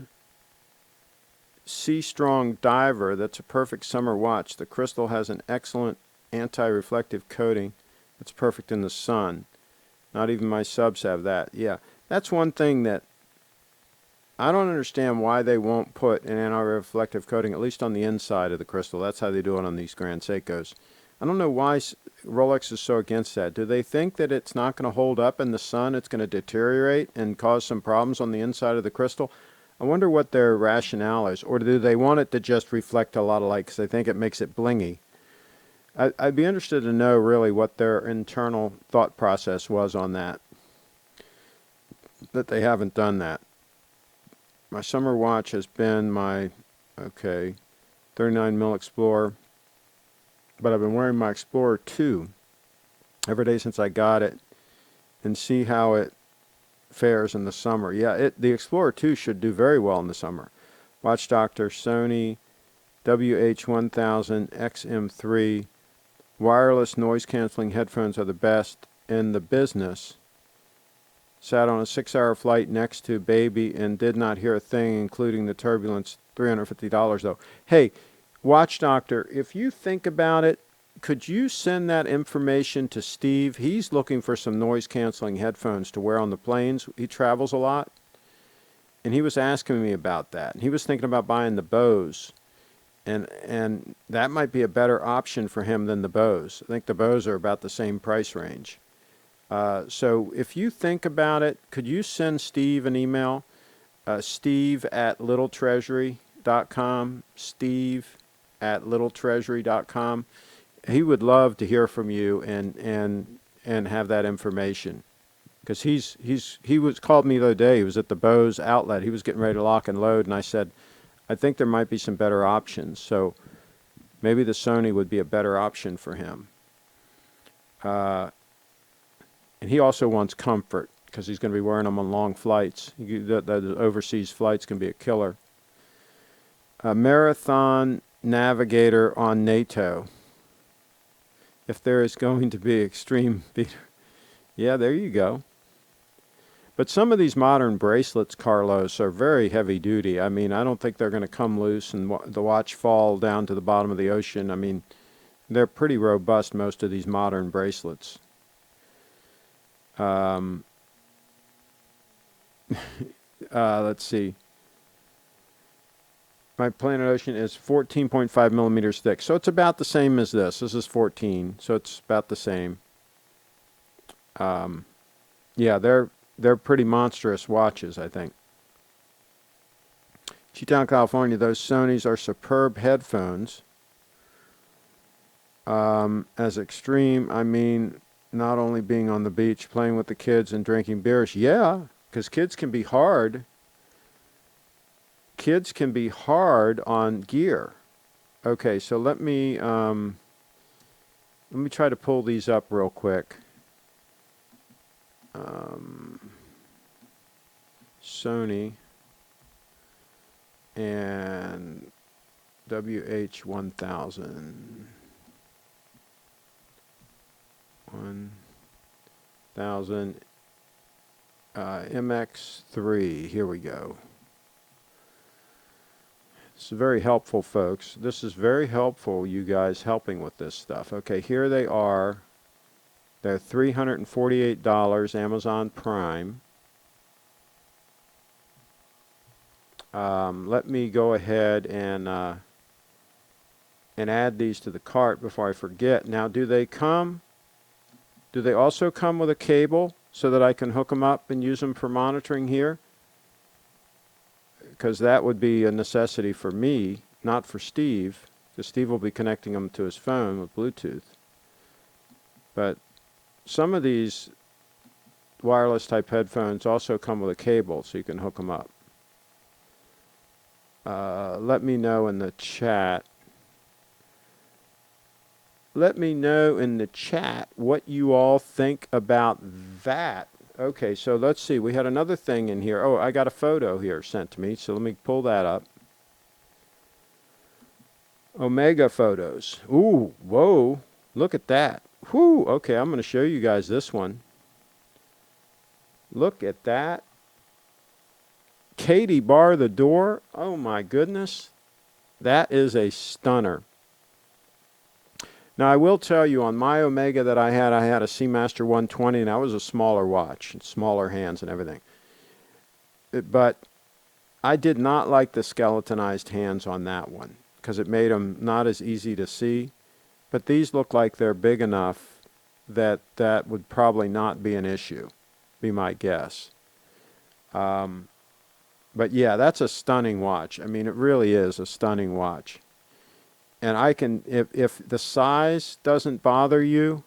Sea Strong Diver that's a perfect summer watch. The crystal has an excellent anti-reflective coating. It's perfect in the sun. Not even my subs have that. Yeah, that's one thing that I don't understand why they won't put an anti-reflective coating, at least on the inside of the crystal. That's how they do it on these Grand Seikos. I don't know why Rolex is so against that. Do they think that it's not going to hold up in the sun? It's going to deteriorate and cause some problems on the inside of the crystal? I wonder what their rationale is. Or do they want it to just reflect a lot of light because they think it makes it blingy? I'd be interested to know really what their internal thought process was on that they haven't done that. My summer watch has been my, 39 mil Explorer, but I've been wearing my Explorer 2 every day since I got it, and see how it fares in the summer. Yeah, the Explorer 2 should do very well in the summer. Watch Doctor, Sony WH-1000 XM3, wireless noise-canceling headphones are the best in the business. Sat on a 6-hour flight next to baby and did not hear a thing, including the turbulence. $350 though. Hey, Watch Doctor, if you think about it, could you send that information to Steve? He's looking for some noise-canceling headphones to wear on the planes. He travels a lot, and he was asking me about that. He was thinking about buying the Bose, and that might be a better option for him than the Bose. I think the Bose are about the same price range. So if you think about it, could you send Steve an email? Steve@littletreasury.com. Steve@littletreasury.com. He would love to hear from you and have that information, because he was called me the other day. He was at the Bose outlet. He was getting ready to lock and load, and I said, I think there might be some better options. So maybe the Sony would be a better option for him. And he also wants comfort, because he's going to be wearing them on long flights. The overseas flights can be a killer. A marathon navigator on NATO. If there is going to be extreme... Yeah, there you go. But some of these modern bracelets, Carlos, are very heavy duty. I mean, I don't think they're going to come loose and the watch fall down to the bottom of the ocean. I mean, they're pretty robust, most of these modern bracelets. Let's see. My Planet Ocean is 14.5 millimeters thick, so it's about the same as this. This is 14, so it's about the same. Yeah, they're pretty monstrous watches, I think. Cheetown, California, those Sonys are superb headphones. As extreme, I mean, not only being on the beach, playing with the kids and drinking beers. Yeah, because kids can be hard. Kids can be hard on gear. Okay, so let me try to pull these up real quick. Sony and WH-1000. 1000 MX3. Here we go. This is very helpful, folks. This is very helpful, you guys helping with this stuff. Okay, here they are. They're $348, Amazon Prime. Let me go ahead and add these to the cart before I forget. Now, do they also come with a cable so that I can hook them up and use them for monitoring here? Because that would be a necessity for me, not for Steve, because Steve will be connecting them to his phone with Bluetooth. But some of these wireless type headphones also come with a cable, so you can hook them up. Let me know in the chat let me know in the chat what you all think about that. Okay, so let's see. We had another thing in here. Oh, I got a photo here sent to me, so let me pull that up. Omega photos. Ooh, whoa, look at that. Whoo, okay, I'm going to show you guys this one. Look at that. Katie bar the door. Oh my goodness. That is a stunner. Now I will tell you, on my Omega that I had a Seamaster 120, and that was a smaller watch, smaller hands and everything. But I did not like the skeletonized hands on that one because it made them not as easy to see. But these look like they're big enough that that would probably not be an issue, be my guess. But yeah, that's a stunning watch. I mean, it really is a stunning watch. And I can, if the size doesn't bother you,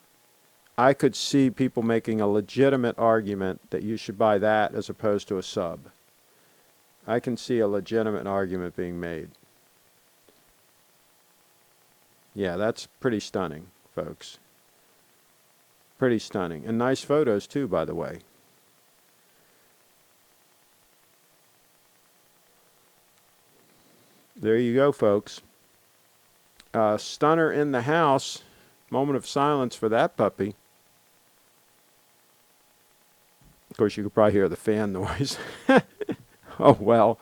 I could see people making a legitimate argument that you should buy that as opposed to a sub. I can see a legitimate argument being made. Yeah, that's pretty stunning, folks. Pretty stunning. And nice photos too, by the way. There you go, folks. Stunner in the house. Moment of silence for that puppy. Of course, you could probably hear the fan noise. Oh, well.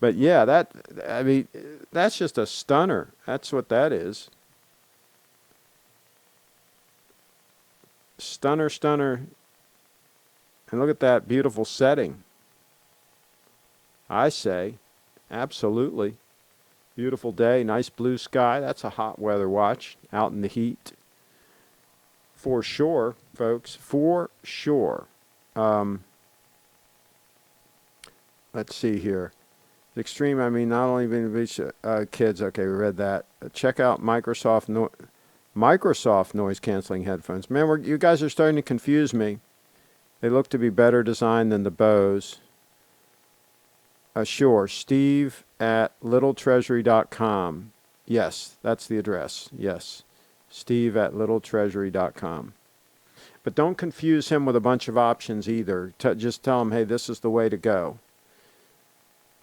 But yeah, I mean, that's just a stunner. That's what that is. Stunner, stunner. And look at that beautiful setting. I say, absolutely. Beautiful day, nice blue sky. That's a hot weather watch out in the heat. For sure, folks, for sure. Let's see here. Extreme, I mean, not only being beach kids. Okay, we read that. Check out Microsoft noise canceling headphones. Man, you guys are starting to confuse me. They look to be better designed than the Bose. Sure, Steve at littletreasury.com. Yes, that's the address. Yes, Steve at littletreasury.com. But don't confuse him with a bunch of options either. Just tell him, hey, this is the way to go.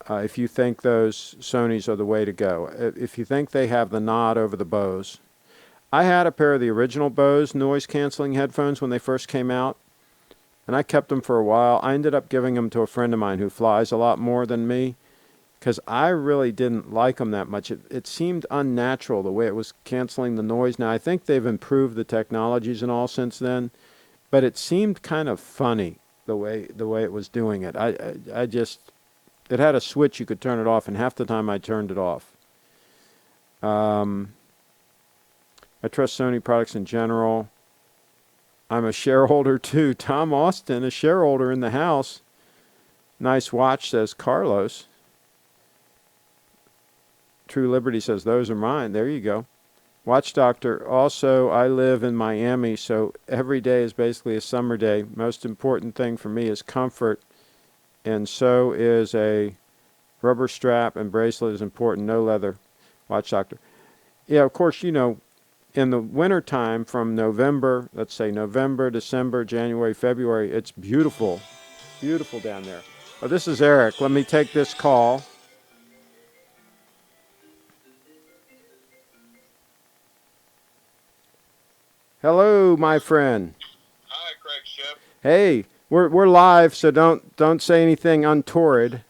If you think those Sonys are the way to go. If you think they have the nod over the Bose. I had a pair of the original Bose noise-canceling headphones when they first came out, and I kept them for a while. I ended up giving them to a friend of mine who flies a lot more than me, because I really didn't like them that much. It seemed unnatural the way it was canceling the noise. Now, I think they've improved the technologies and all since then, but it seemed kind of funny the way it was doing it. I just, it had a switch you could turn it off, and half the time I turned it off. I trust Sony products in general. I'm a shareholder too. Tom Austin, a shareholder in the house. Nice watch, says Carlos. True Liberty says, those are mine. There you go. Watch Doctor. Also, I live in Miami, so every day is basically a summer day. Most important thing for me is comfort, and so is a rubber strap and bracelet is important. No leather. Watch Doctor. Yeah, of course, you know, in the wintertime from November, let's say November, December, January, February, it's beautiful. Beautiful down there. Oh, this is Eric. Let me take this call. Hello, my friend. Hi, CraigShipp. Hey, we're live, so don't say anything untoward.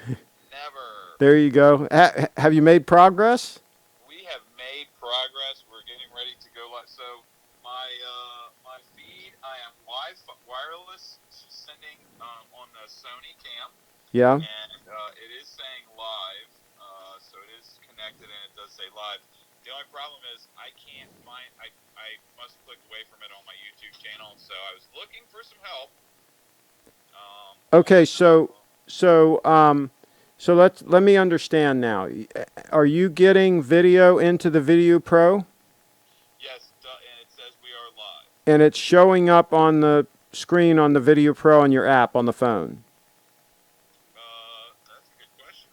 Never. There you go. Have you made progress? We have made progress. We're getting ready to go live. So my feed, I am wireless sending on the Sony Cam. Yeah. And it is saying live. So it is connected and it does say live. The only problem is I can't find. I must click away from it on my YouTube channel. So I was looking for some help. Okay, so let me understand now. Are you getting video into the Video Pro? Yes, and it says we are live. And it's showing up on the screen on the Video Pro on your app on the phone. That's a good question.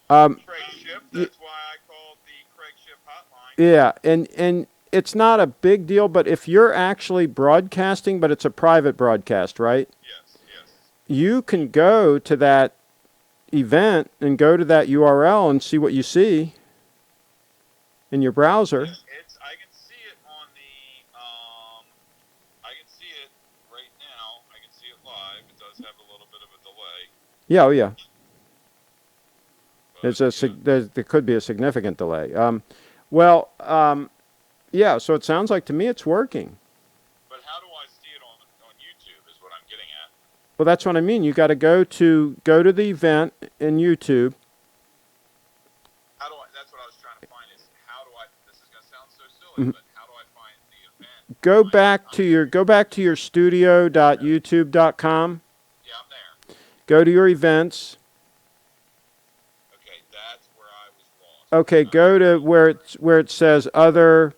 Um, CraigShipp. That's why I called the CraigShipp hotline. Yeah, and it's not a big deal, but if you're actually broadcasting, but it's a private broadcast, right? Yes, yes. You can go to that event and go to that URL and see what you see in your browser. I can see it on the I can see it right now. I can see it live. It does have a little bit of a delay. Yeah, oh yeah. But, There could be a significant delay. Yeah. So it sounds like to me it's working. but how do I see it on YouTube? Is what I'm getting at. Well, that's what I mean. You got to go to the event in YouTube. How do I? That's what I was trying to find. Is how do I? This is gonna sound so silly, but how do I find the event? Go back to your studio.youtube.com. Yeah, I'm there. Go to your events. Okay, that's where I was lost. Okay, go to where it says other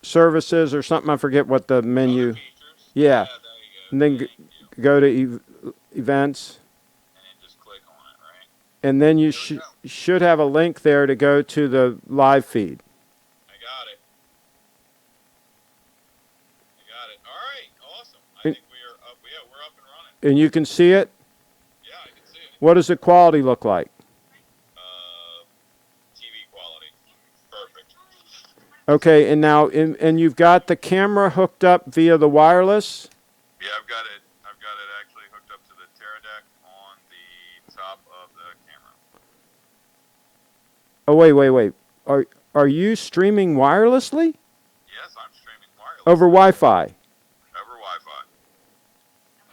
services or something. I forget what the menu. Other features. Yeah, There you go. and then go to events, And then just click on it, right? and then you should have a link there to go to the live feed. I got it. All right, awesome. I think we are up. Yeah, we're up and running. And you can see it. Yeah, I can see it. What does the quality look like? TV quality, perfect. Okay, and now and you've got the camera hooked up via the wireless. Yeah, I've got it. Actually hooked up to the Teradek on the top of the camera. Oh wait. Are you streaming wirelessly? Yes, I'm streaming wireless Over Wi-Fi. over Wi-Fi.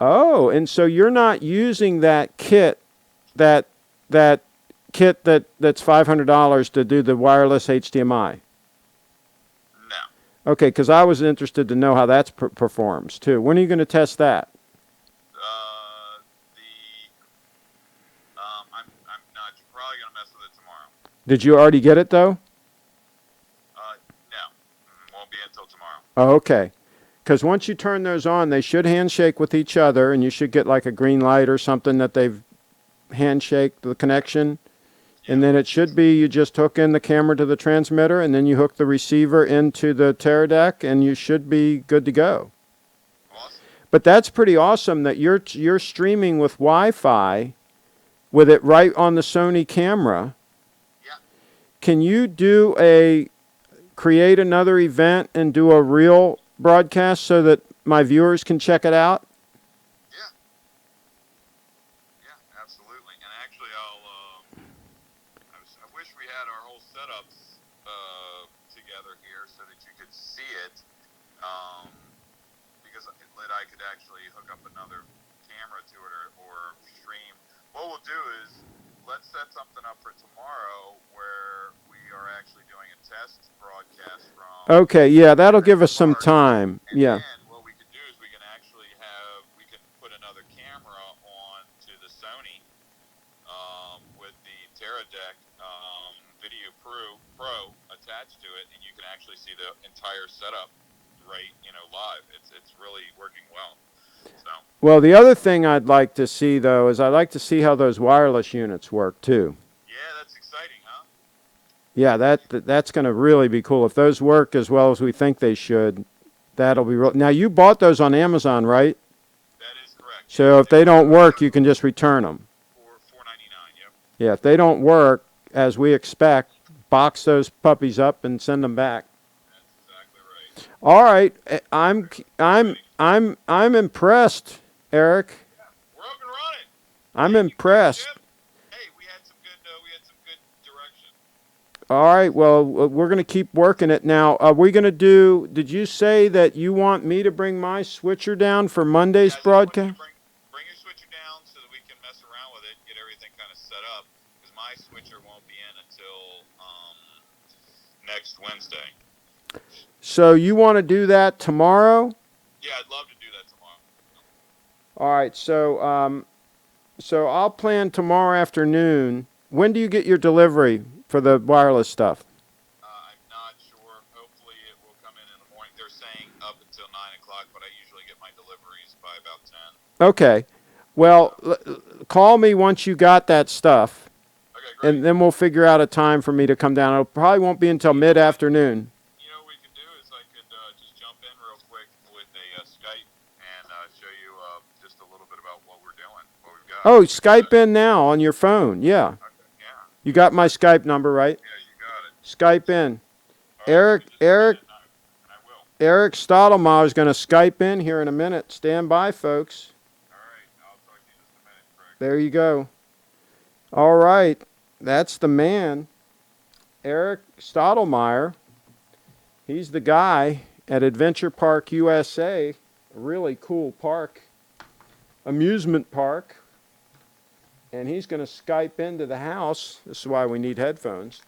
Oh, and so you're not using that kit, that's $500 to do the wireless HDMI. No, Okay, because I was interested to know how that performs too. When are you going to test that? I'm not. You're probably gonna mess with it tomorrow. Did you already get it though? No, won't be until tomorrow. Oh, okay. Because once you turn those on, they should handshake with each other, and you should get like a green light or something that they've handshake the connection. And then it should be you just hook in the camera to the transmitter, and then you hook the receiver into the Teradek, and you should be good to go. Awesome. But that's pretty awesome that you're streaming with Wi-Fi with it right on the Sony camera. Yeah. Can you create another event and do a real broadcast so that my viewers can check it out? Yeah, absolutely. And actually, I wish we had our whole setups together here so that you could see it, because I could actually hook up another camera to it or stream. What we'll do is let's set something up for tomorrow where we are actually doing a test broadcast from. Okay, yeah, that'll give us some time. And Yeah. then what we can do is we can put another camera on to the Sony with the Teradek Video Pro attached to it, and you can actually see the entire setup right, live. It's really working well. So. Well, the other thing I'd like to see, though, is I'd like to see how those wireless units work, too. Yeah, that's exciting, huh? Yeah, that's going to really be cool. If those work as well as we think they should, that'll be real. Now, you bought those on Amazon, right? That is correct. So if they don't work, you can just return them. For $4.99, yep. Yeah, if they don't work, as we expect, box those puppies up and send them back. That's exactly right. All right, I'm impressed, Eric. Yeah, we're up and running. I'm impressed. Hey, we had some good direction. All right, well, we're going to keep working it now. Are we going to did you say that you want me to bring my switcher down for Monday's broadcast? Bring your switcher down so that we can mess around with it, get everything kind of set up, because my switcher won't be in until next Wednesday. So you want to do that tomorrow? Yeah, I'd love to do that tomorrow. All right, so I'll plan tomorrow afternoon. When do you get your delivery for the wireless stuff? I'm not sure. Hopefully it will come in the morning. They're saying up until 9 o'clock, but I usually get my deliveries by about 10. Okay. Well, call me once you got that stuff. Okay. great. and then we'll figure out a time for me to come down. It probably won't be until mid-afternoon. You know what we could do is I could just jump in real quick with a Skype and show you just a little bit about what we're doing, what we've got. Oh, Skype in now on your phone. Yeah. Okay, yeah. You got my Skype number, right? Yeah, you got it. Skype in. All right, Eric and I will. Eric Stottlemyre is going to Skype in here in a minute. Stand by, folks. All right, I'll talk to you in just a minute, Craig. There you go. All right. That's the man. Eric Stottlemyre. He's the guy at Adventure Park USA. A really cool park. Amusement park. And he's going to Skype into the house. This is why we need headphones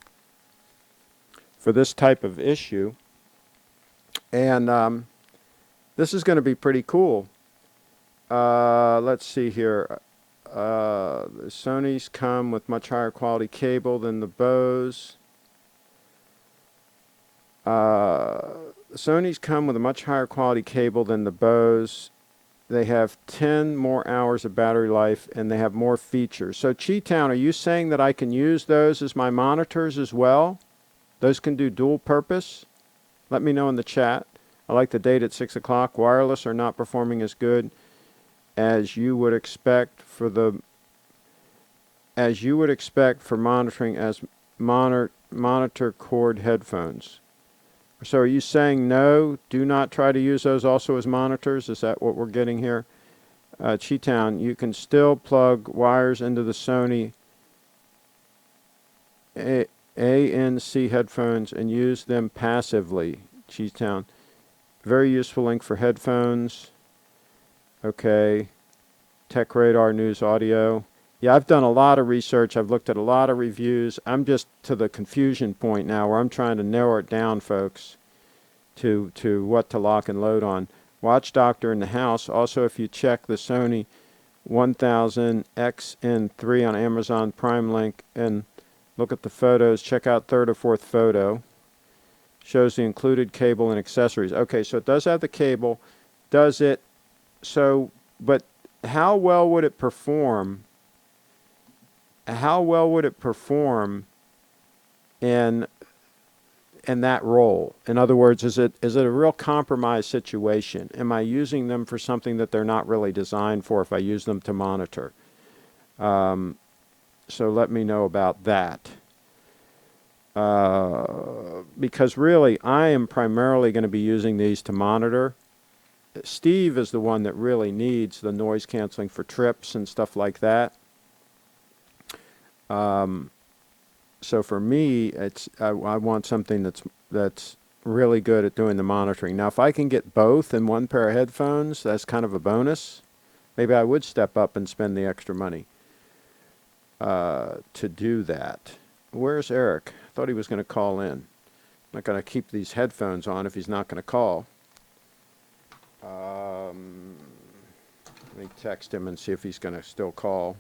for this type of issue. And this is going to be pretty cool. Let's see here. The Sony's come with much higher quality cable than the Bose. Sony's come with a much higher quality cable than the Bose. They have 10 more hours of battery life, and they have more features. So, Cheetown, are you saying that I can use those as my monitors as well? Those can do dual purpose? Let me know in the chat. I like the date at 6 o'clock. Wireless are not performing as good as you would expect for monitoring as monitor cord headphones. So are you saying no, do not try to use those also as monitors? Is that what we're getting here? Cheetown, you can still plug wires into the Sony ANC headphones and use them passively. Cheetown, very useful link for headphones. Okay. Tech Radar News Audio. Yeah, I've done a lot of research. I've looked at a lot of reviews. I'm just to the confusion point now where I'm trying to narrow it down, folks, to what to lock and load on. Watch Doctor in the house. Also, if you check the Sony 1000XN3 on Amazon Prime link and look at the photos, check out third or fourth photo. Shows the included cable and accessories. Okay, so it does have the cable. Does it? So, but how well would it perform? How well would it perform in that role? In other words, is it a real compromise situation? Am I using them for something that they're not really designed for if I use them to monitor? So let me know about that. Because really, I am primarily going to be using these to monitor. Steve is the one that really needs the noise canceling for trips and stuff like that. So for me, I want something that's really good at doing the monitoring. Now, if I can get both in one pair of headphones, that's kind of a bonus. Maybe I would step up and spend the extra money to do that. Where's Eric? I thought he was going to call in. I'm not going to keep these headphones on if he's not going to call. Let me text him and see if he's going to still call.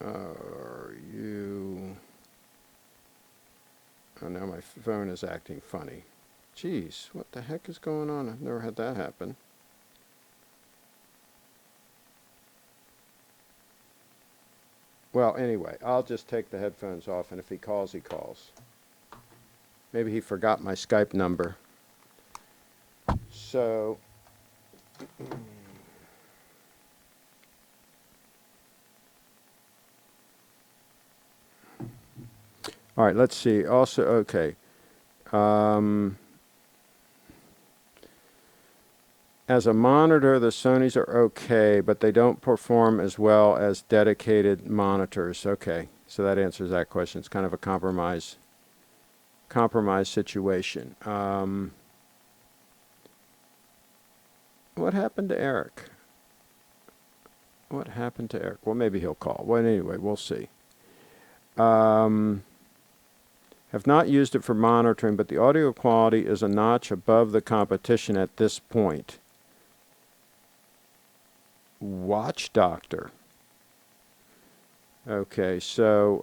Are you... Oh, now my phone is acting funny. Jeez, what the heck is going on? I've never had that happen. Well, anyway, I'll just take the headphones off, and if he calls, he calls. Maybe he forgot my Skype number. So... All right, let's see. Also, okay. As a monitor, the Sonys are okay, but they don't perform as well as dedicated monitors. Okay, so that answers that question. It's kind of a compromise situation. What happened to Eric? What happened to Eric? Well, maybe he'll call. Well, anyway, we'll see. Have not used it for monitoring, but the audio quality is a notch above the competition at this point. Watch Doctor. Okay, so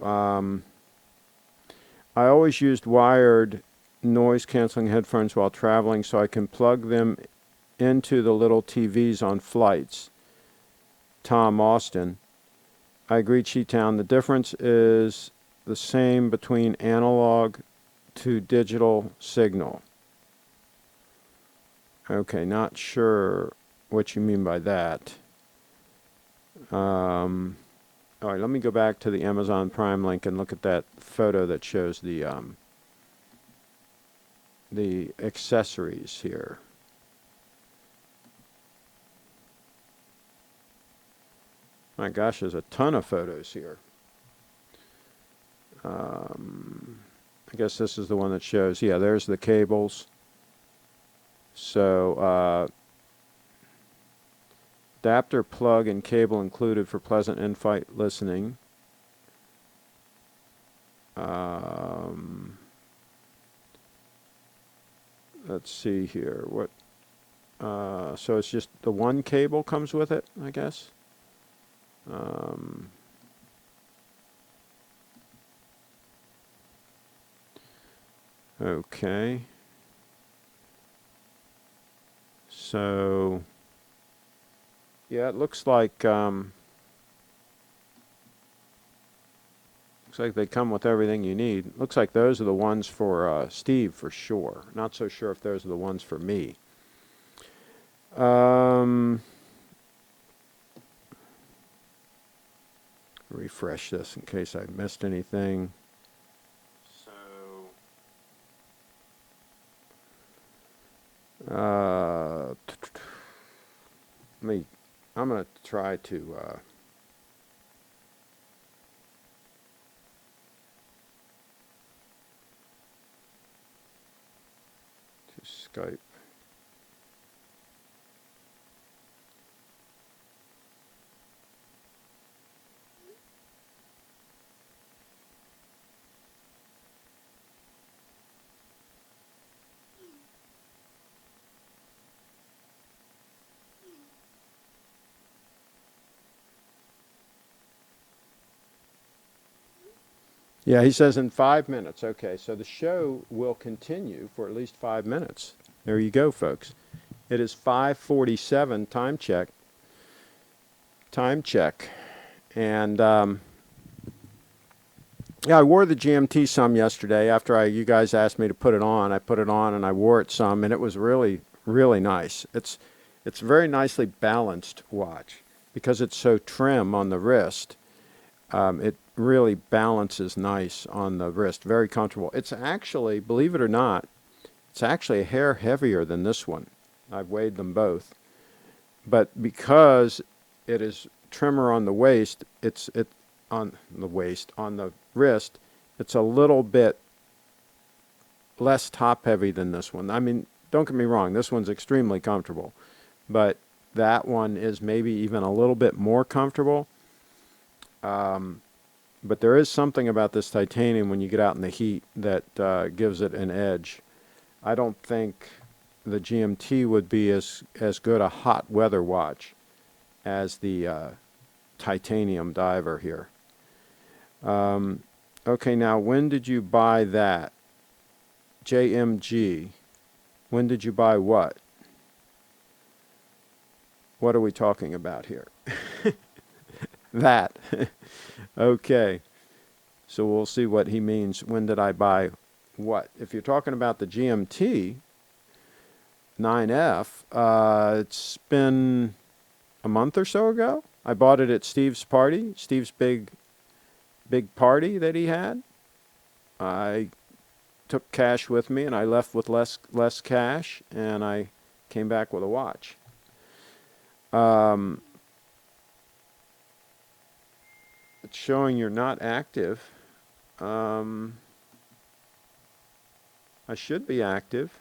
I always used wired noise canceling headphones while traveling so I can plug them into the little TVs on flights. Tom Austin. I agree, Cheetown. The difference is the same between analog to digital signal. Okay, not sure what you mean by that. All right, let me go back to the Amazon Prime link and look at that photo that shows the accessories here. My gosh, there's a ton of photos here. I guess this is the one that shows, yeah, there's the cables. So, adapter, plug, and cable included for pleasant in-flight listening. Let's see here. What? So it's just the one cable comes with it, I guess. Okay. So, yeah, it looks like they come with everything you need. Looks like those are the ones for Steve for sure. Not so sure if those are the ones for me. Refresh this in case I missed anything. So, I'm going to try to Skype. Yeah, he says in 5 minutes. Okay, so the show will continue for at least 5 minutes. There you go, folks. It is 5:47. Time check. Time check. And yeah, I wore the GMT some yesterday after you guys asked me to put it on. I put it on and I wore it some, and it was really, really nice. It's a very nicely balanced watch because it's so trim on the wrist. It really balances nice on the wrist. Very comfortable. It's actually, believe it or not, it's actually a hair heavier than this one. I've weighed them both. But because it is trimmer on the waist, on the wrist, it's a little bit less top heavy than this one. I mean, don't get me wrong, this one's extremely comfortable, but that one is maybe even a little bit more comfortable. But there is something about this titanium when you get out in the heat that gives it an edge. I don't think the GMT would be as good a hot weather watch as the titanium diver here. Okay, now when did you buy that? JMG. When did you buy what? What are we talking about here? That. Okay. So we'll see what he means. When did I buy what? If you're talking about the GMT 9F, it's been a month or so ago. I bought it at Steve's party, Steve's big party that he had. I took cash with me and I left with less cash, and I came back with a watch. It's showing you're not active. I should be active.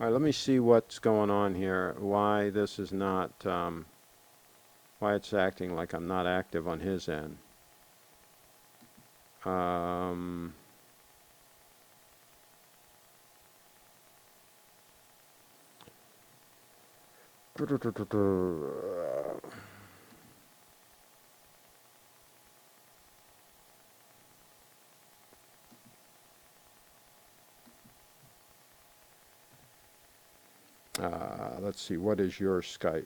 All right, let me see what's going on here. Why this is not, why it's acting like I'm not active on his end. Let's see, what is your Skype?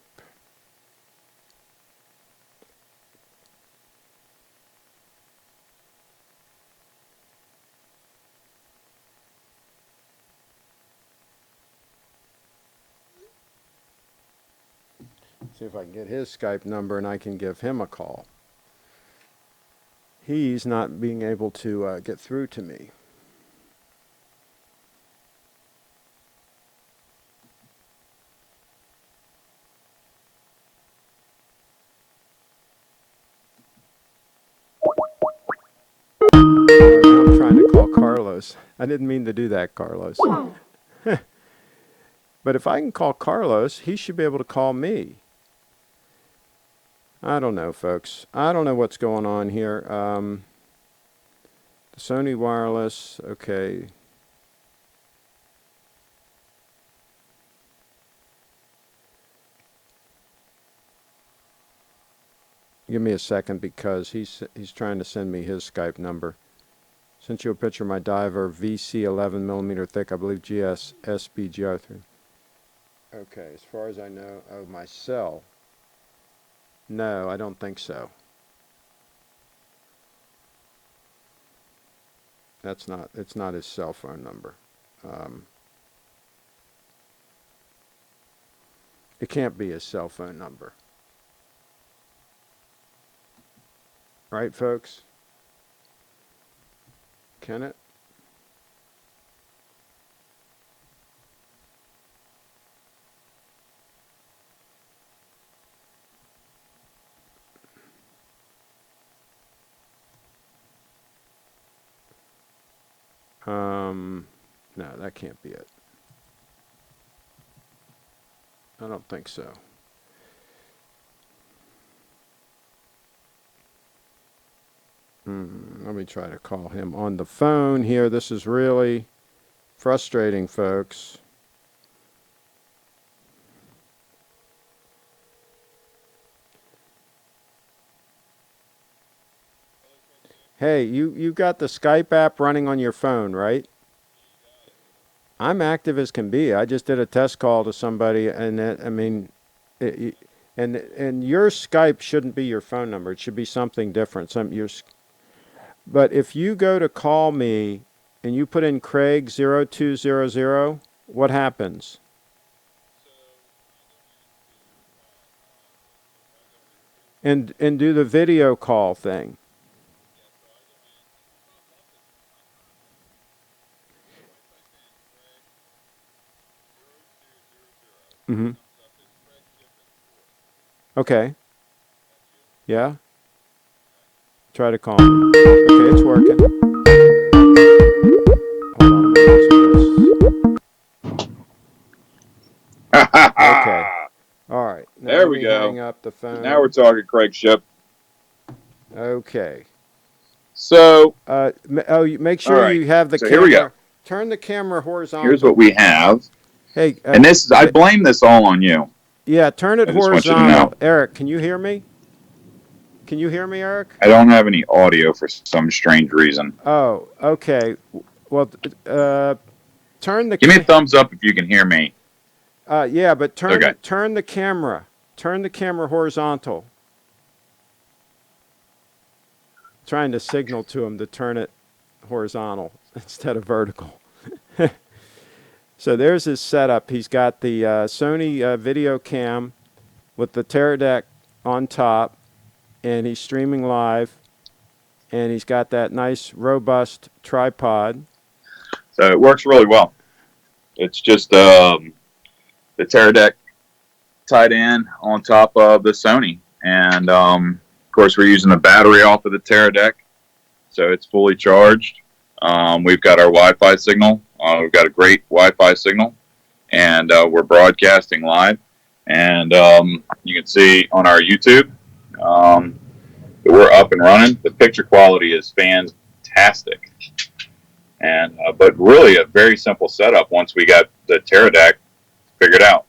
See if I can get his Skype number and I can give him a call. He's not being able to get through to me. Now I'm trying to call Carlos. I didn't mean to do that, Carlos. But if I can call Carlos, he should be able to call me. I don't know, folks. I don't know what's going on here. The Sony wireless, okay. Give me a second because he's trying to send me his Skype number. Sent you a picture of my diver, VC 11mm thick, I believe GS SBGR3. Okay, as far as I know, oh, my cell. No, I don't think so. It's not his cell phone number. It can't be his cell phone number. Right, folks? Can it? No, that can't be it. I don't think so. Let me try to call him on the phone here. This is really frustrating, folks. Hey, you got the Skype app running on your phone, right? I'm active as can be. I just did a test call to somebody, and I mean, and your Skype shouldn't be your phone number. It should be something different. But if you go to call me and you put in Craig 0200, what happens? And do the video call thing. Mm-hmm. Okay. Yeah. Try to call me. Okay, it's working. Hold on, let me answer this. Okay. All right. Now There let we me go. hang up the phone. Now we're talking CraigShip. Okay. So, make sure right. you have the So camera. here we go. Turn the camera horizontal. Here's what we have. Hey, And this, I blame this all on you. yeah, turn it I just want you to horizontal. know. Eric, can you hear me? Can you hear me, Eric? I don't have any audio for some strange reason. Oh, okay. Well, turn the. Give me a thumbs up if you can hear me. Yeah, but turn Okay. turn the camera. Turn the camera horizontal. Trying to signal to him to turn it horizontal instead of vertical. So there's his setup. He's got the Sony video cam with the Teradek on top, and he's streaming live, and he's got that nice robust tripod. So it works really well. It's just the Teradek tied in on top of the Sony. And, of course, we're using the battery off of the Teradek, so it's fully charged. We've got our Wi-Fi signal. We've got a great Wi-Fi signal. and we're broadcasting live. And you can see on our YouTube that we're up and running. The picture quality is fantastic, and but really a very simple setup once we got the Pterodact figured out.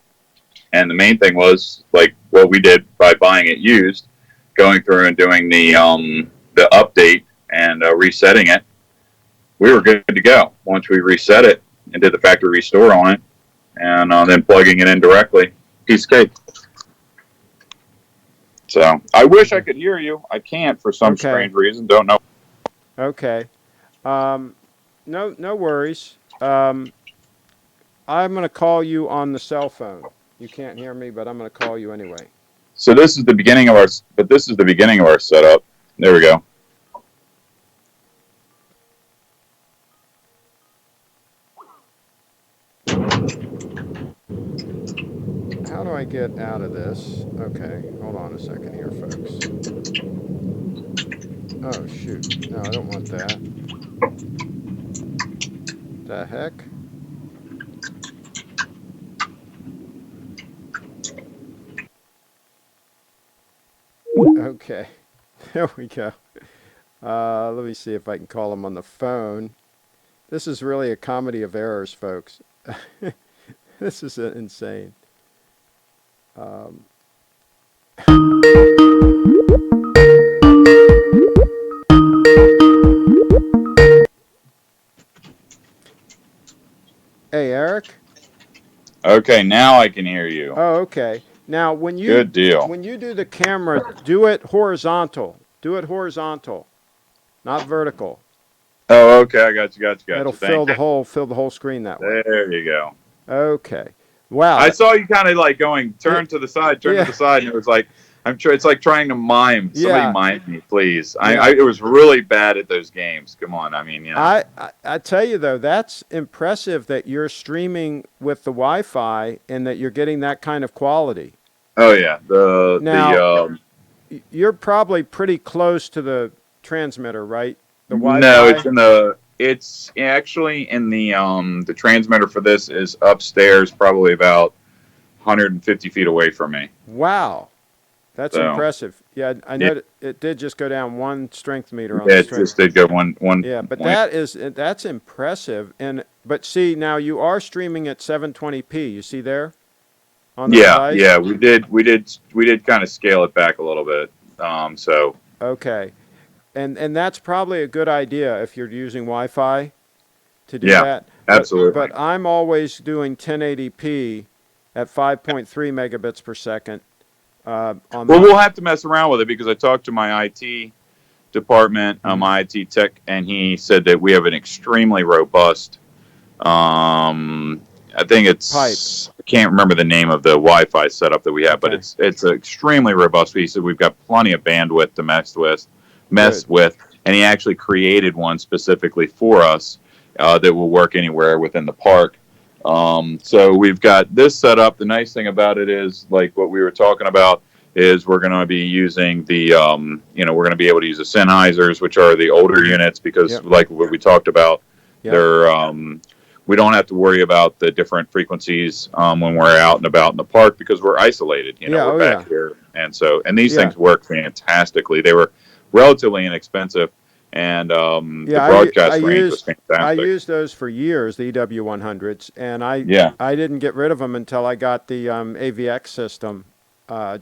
And the main thing was like what we did by buying it used, going through and doing the update and resetting it. We were good to go. Once we reset it and did the factory restore on it, and then plugging it in directly, piece of cake. So I wish I could hear you. I can't for some strange reason. Don't know. Okay. No worries. I'm going to call you on the cell phone. You can't hear me, but I'm going to call you anyway. So this is the beginning of our. But this is the beginning of our setup. There we go. How do I get out of this? Okay, hold on a second here, folks. Oh, shoot. No, I don't want that. The heck? Okay, there we go. Let me see if I can call him on the phone. This is really a comedy of errors, folks. This is insane. Hey, Eric? Okay, now I can hear you. Oh, okay. Now, when you Good deal. When you do the camera, do it horizontal. Do it horizontal, not vertical. Oh, okay. I got you. It'll fill the whole screen that way. There you go. Okay. Wow. I saw you kind of like going turn to the side, to the side, and it was like it's like trying to mime. Somebody mime me, please. I was really bad at those games. Come on, I mean, you know. I tell you though, that's impressive that you're streaming with the Wi-Fi and that you're getting that kind of quality. Oh yeah, you're probably pretty close to the transmitter, right? The Wi-Fi. No, it's actually in the transmitter for this is upstairs, probably about 150 feet away from me. Wow. That's impressive. Yeah, I know it did just go down one strength meter on the strength. It just did go one. Yeah, but that's impressive. But see, now you are streaming at 720p. You see there? On the device? Yeah, we did kind of scale it back a little bit. Okay, and that's probably a good idea if you're using Wi-Fi to do that. Absolutely. But I'm always doing 1080p at 5.3 megabits per second. We'll have to mess around with it because I talked to my IT department, my IT tech, and he said that we have an extremely robust. I think it's pipe. I can't remember the name of the Wi-Fi setup that we have, but it's extremely robust. He said we've got plenty of bandwidth to mess with, and he actually created one specifically for us that will work anywhere within the park. So we've got this set up. The nice thing about it is, like what we were talking about, is we're going to be using the, we're going to be able to use the Sennheisers, which are the older units, because like what we talked about, they're, we don't have to worry about the different frequencies when we're out and about in the park because we're isolated. We're back here, and these things work fantastically. They were relatively inexpensive. And the broadcast range was fantastic. I used those for years, the EW100s, and I didn't get rid of them until I got the AVX system. And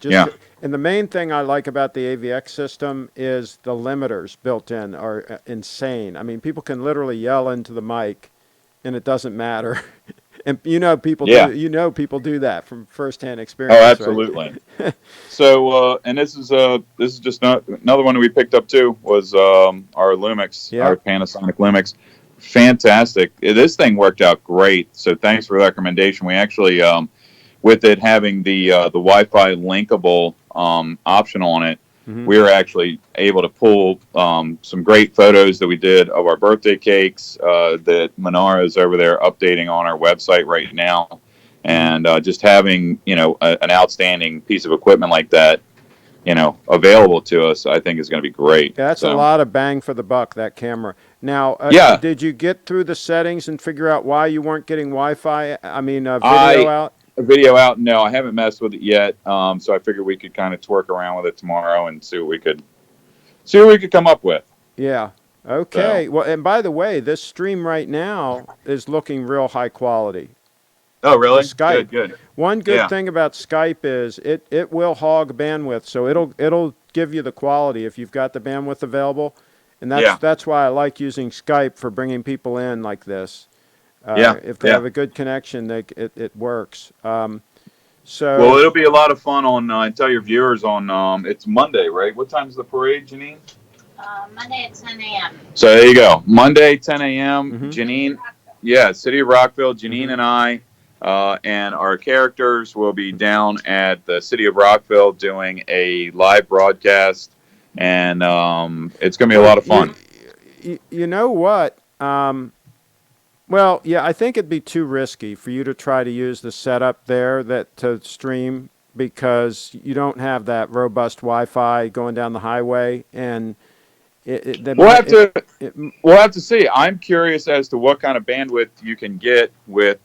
the main thing I like about the AVX system is the limiters built in are insane. I mean, people can literally yell into the mic, and it doesn't matter. And people do that from firsthand experience. Oh, absolutely. Right? So, and this is just another one we picked up too was our Lumix, our Panasonic Lumix. Fantastic. This thing worked out great. So thanks for the recommendation. We actually, with it having the Wi-Fi linkable option on it, we were actually able to pull some great photos that we did of our birthday cakes that Manara is over there updating on our website right now. And just having, an outstanding piece of equipment like that, available to us, I think is going to be great. Yeah, that's a lot of bang for the buck, that camera. Now, Yeah, did you get through the settings and figure out why you weren't getting Wi-Fi? I mean, video I out? a video out. No, I haven't messed with it yet. So I figured we could kind of twerk around with it tomorrow and see what we could come up with. Yeah. So, Okay. Well, and by the way, this stream right now is looking real high quality. oh The really? Skype. Good, good. One good Yeah, thing about Skype is it will hog bandwidth, so it'll give you the quality if you've got the bandwidth available, and yeah, that's why I like using Skype for bringing people in like this. yeah, If they yeah. have a good connection, it works. Well, So it'll be a lot of fun on. Tell your viewers on. It's Monday, right? What time's the parade, Janine? Monday at 10 a.m. So there you go. Monday, 10 a.m. hmm Janine, yeah, City of Rockville. Janine hmm and I, and our characters will be down at the City of Rockville doing a live broadcast, and it's going to be a well, lot of fun. you know what? Well, yeah, I think it'd be too risky for you to try to use the setup there that to stream because you don't have that robust Wi-Fi going down the highway, and We'll have to it we'll have to see. I'm curious as to what kind of bandwidth you can get with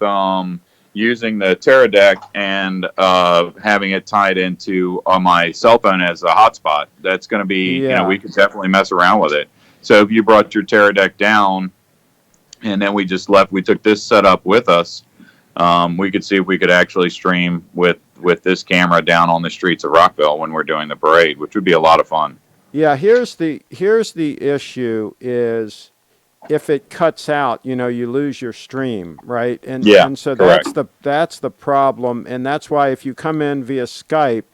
using the Teradek and having it tied into on my cell phone as a hotspot. That's going to be, yeah. we could definitely mess around with it. So if you brought your Teradek down and then we just left, we took this setup with us. We could see if we could actually stream with this camera down on the streets of Rockville when we're doing the parade, which would be a lot of fun. Yeah, here's the issue is if it cuts out, you lose your stream, right? Yeah, And so correct. that's the problem, and that's why if you come in via Skype,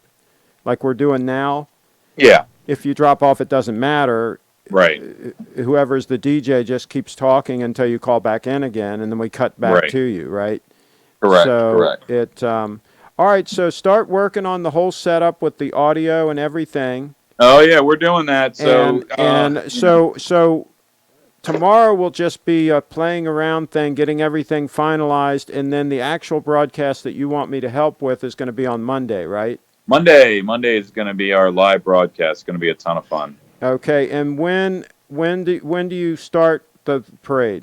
like we're doing now, Yeah, if you drop off, it doesn't matter. right, Whoever's the DJ just keeps talking until you call back in again, and then we cut back right, to you, right? correct, So correct. all right. So start working on the whole setup with the audio and everything. Oh yeah, we're doing that. So So tomorrow will just be a playing around thing, getting everything finalized, and then the actual broadcast that you want me to help with is going to be on Monday, right? Monday is going to be our live broadcast. It's going to be a ton of fun. Okay. And when do you start the parade?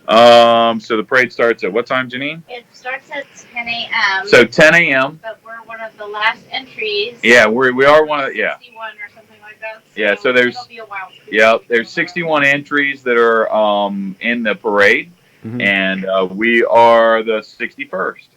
So the parade starts at what time, Janine? It starts at 10 a.m. So 10 a.m. But we're one of the last entries. Yeah, we are one of yeah. 61 or something like that. So Yeah, so there's it'll be a while. there's 61 entries that are in the parade, Mhm. and we are the 61st.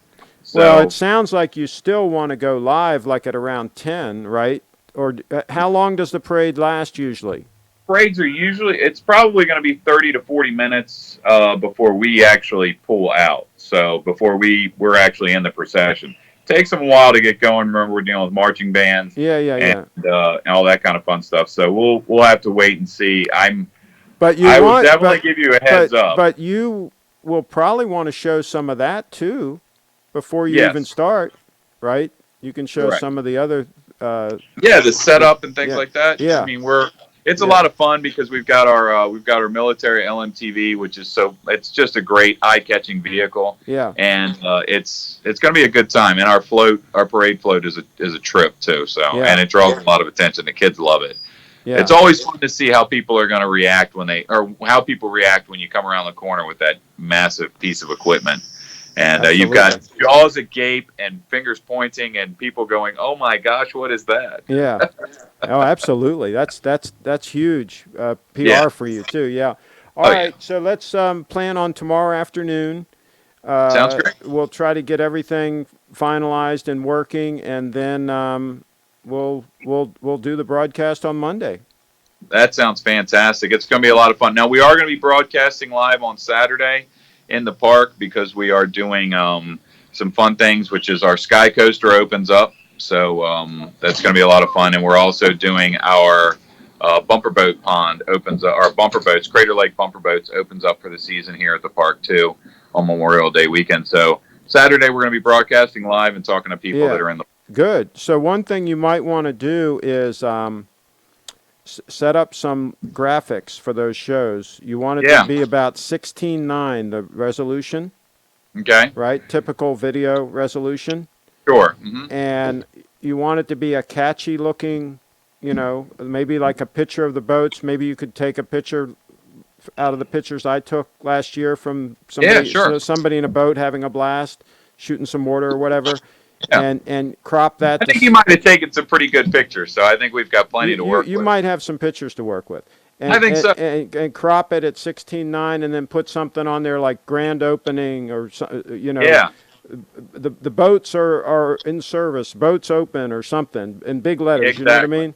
So Well, it sounds like you still want to go live, like at around 10, right? Or how long does the parade last usually? parades are usually it's probably going to be 30 to 40 minutes before we actually pull out. So before we're actually in the procession, takes them a while to get going. Remember, we're dealing with marching bands and all that kind of fun stuff. So we'll have to wait and see. But I will definitely give you a heads up. But you will probably want to show some of that too before you Yes. even start, right? You can show Correct. some of the other. Yeah, the setup and things Yeah. like that. Yeah. I mean, it's a Yeah. lot of fun because we've got our military LMTV, which is it's just a great eye-catching vehicle. Yeah. And it's going to be a good time. And our parade float is a trip too. So Yeah. and it draws a lot of attention. The kids love it. Yeah. It's always fun to see how people are going to react how people react when you come around the corner with that massive piece of equipment. And you've got jaws agape and fingers pointing and people going, "Oh my gosh, what is that?" Yeah. Oh, absolutely. That's huge PR for you too. Yeah. All right. So let's plan on tomorrow afternoon. Sounds great. We'll try to get everything finalized and working, and then we'll do the broadcast on Monday. That sounds fantastic. It's going to be a lot of fun. Now, we are going to be broadcasting live on Saturday in the park because we are doing some fun things, which is our Sky Coaster opens up. So that's going to be a lot of fun. And we're also doing our bumper boat pond our bumper boats, Crater Lake bumper boats opens up for the season here at the park too on Memorial Day weekend. So Saturday, we're going to be broadcasting live and talking to people that are in the Good. So one thing you might want to do is set up some graphics for those shows. You want it to be about 16:9, the resolution. Okay. Right? Typical video resolution. Sure. Mm-hmm. And you want it to be a catchy looking, maybe like a picture of the boats. Maybe you could take a picture out of the pictures I took last year from somebody, Yeah, sure. somebody in a boat having a blast, shooting some water or whatever, Yeah. and crop that. I think you might have taken some pretty good pictures, so I think we've got plenty to work You with. might have some pictures to work with. I think so. And crop it at 16:9, and then put something on there like grand opening or Yeah, the boats are in service, boats open or something in big letters. exactly. You know what I mean?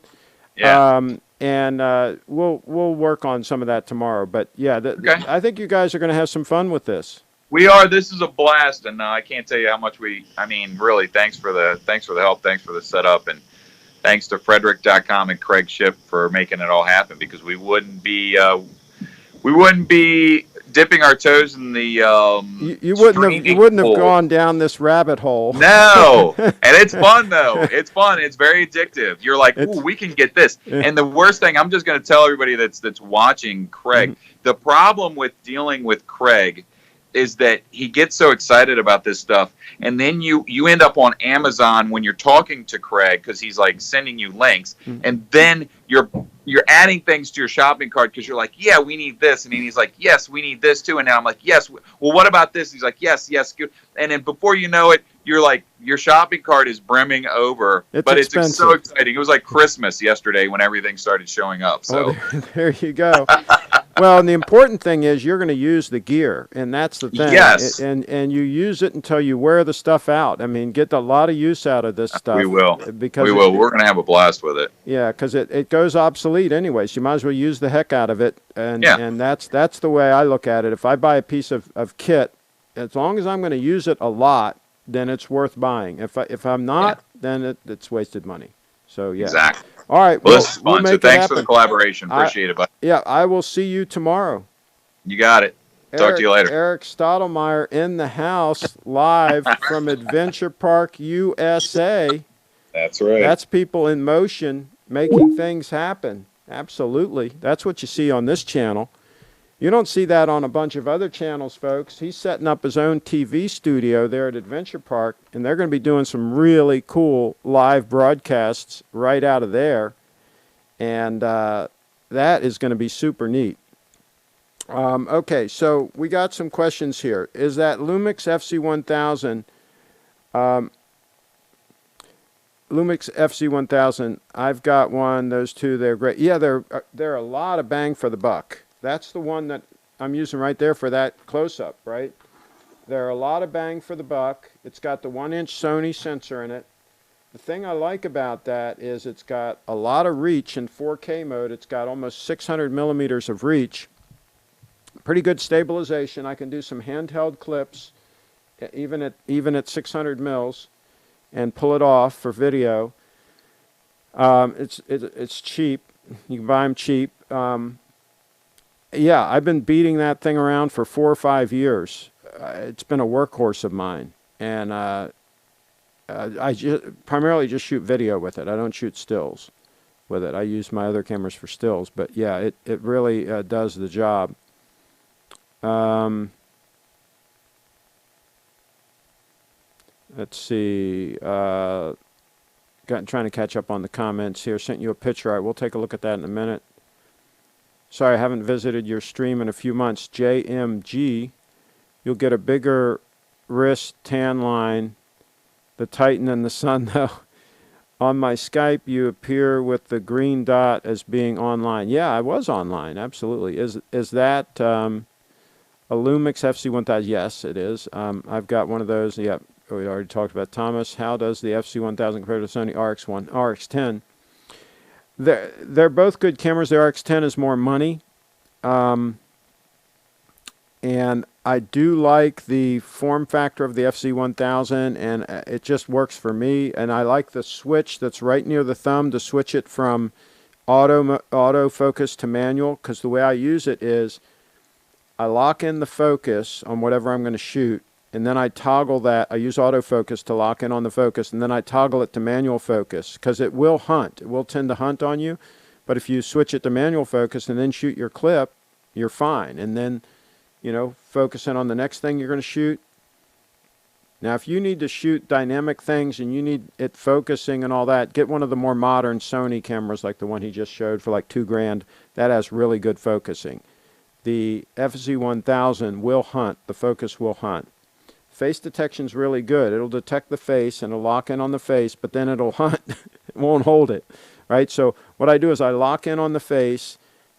Yeah. And we'll work on some of that tomorrow. But yeah, Okay. I think you guys are going to have some fun with this. We are. This is a blast, and I can't tell you how much I mean, really, thanks for the help, thanks for the setup, and thanks to Frederick.com and Craig Ship for making it all happen. Because we wouldn't be dipping our toes in the You wouldn't have gone down this rabbit hole. No, and it's fun though. It's fun. It's very addictive. You're like, ooh, we can get this. And the worst thing, I'm just going to tell everybody that's watching Craig. Mm-hmm. The problem with dealing with Craig is that he gets so excited about this stuff, and then you end up on Amazon when you're talking to Craig because he's like sending you links, and then you're adding things to your shopping cart because you're like, yeah, we need this, and then he's like, yes, we need this too, and now I'm like, yes, well, what about this? He's like, yes, good, and then before you know it, you're like, your shopping cart is brimming over, but expensive. It's so exciting. It was like Christmas yesterday when everything started showing up. So there you go. Well, and the important thing is you're going to use the gear, and that's the thing. Yes. And you use it until you wear the stuff out. I mean, get a lot of use out of this stuff. We will. Because we will. We're going to have a blast with it. Yeah, because it goes obsolete anyways. You might as well use the heck out of it. And that's the way I look at it. If I buy a piece of kit, as long as I'm going to use it a lot, then it's worth buying. If I'm not, then it's wasted money. So, yeah. Exactly. All right. Well, this is fun. We'll So thanks for the collaboration. Appreciate it, bud. Yeah, I will see you tomorrow. You got it. Talk to you later. Eric Stottlemyre in the house, live from Adventure Park, USA. That's right. That's people in motion making things happen. Absolutely. That's what you see on this channel. You don't see that on a bunch of other channels, folks. He's setting up his own TV studio there at Adventure Park, and they're going to be doing some really cool live broadcasts right out of there. And that is going to be super neat. Okay, so we got some questions here. Is that Lumix FC1000? Lumix FC1000. I've got one. Those two, they're great. Yeah, they're a lot of bang for the buck. That's the one that I'm using right there for that close-up, right? They're a lot of bang for the buck. It's got the 1-inch Sony sensor in it. The thing I like about that is it's got a lot of reach in 4K mode. It's got almost 600 millimeters of reach. Pretty good stabilization. I can do some handheld clips, even at 600 mils, and pull it off for video. It's cheap. You can buy them cheap. Yeah, I've been beating that thing around for 4 or 5 years. It's been a workhorse of mine, and I primarily just shoot video with it. I don't shoot stills with it. I use my other cameras for stills, but yeah, it really does the job. Let's see. Trying to catch up on the comments here. Sent you a picture. All right, we'll take a look at that in a minute. Sorry, I haven't visited your stream in a few months. JMG, you'll get a bigger wrist tan line, the Titan and the Sun, though. On my Skype, you appear with the green dot as being online. Yeah, I was online, absolutely. Is that a Lumix FC1000? Yes, it is. I've got one of those. Yeah, we already talked about Thomas. How does the FC1000 compare to the Sony RX10? They're both good cameras. The RX10 is more money. And I do like the form factor of the FC1000, and it just works for me. And I like the switch that's right near the thumb to switch it from auto focus to manual, because the way I use it is I lock in the focus on whatever I'm going to shoot, and then I toggle that. I use autofocus to lock in on the focus, and then I toggle it to manual focus, because it will hunt. It will tend to hunt on you. But if you switch it to manual focus and then shoot your clip, you're fine. And then, focus in on the next thing you're going to shoot. Now, if you need to shoot dynamic things and you need it focusing and all that, get one of the more modern Sony cameras like the one he just showed for like $2,000. That has really good focusing. the FZ1000 will hunt. The focus will hunt. Face detection's really good. It'll detect the face and it'll lock in on the face, but then it'll hunt. It won't hold it, right? So what I do is I lock in on the face,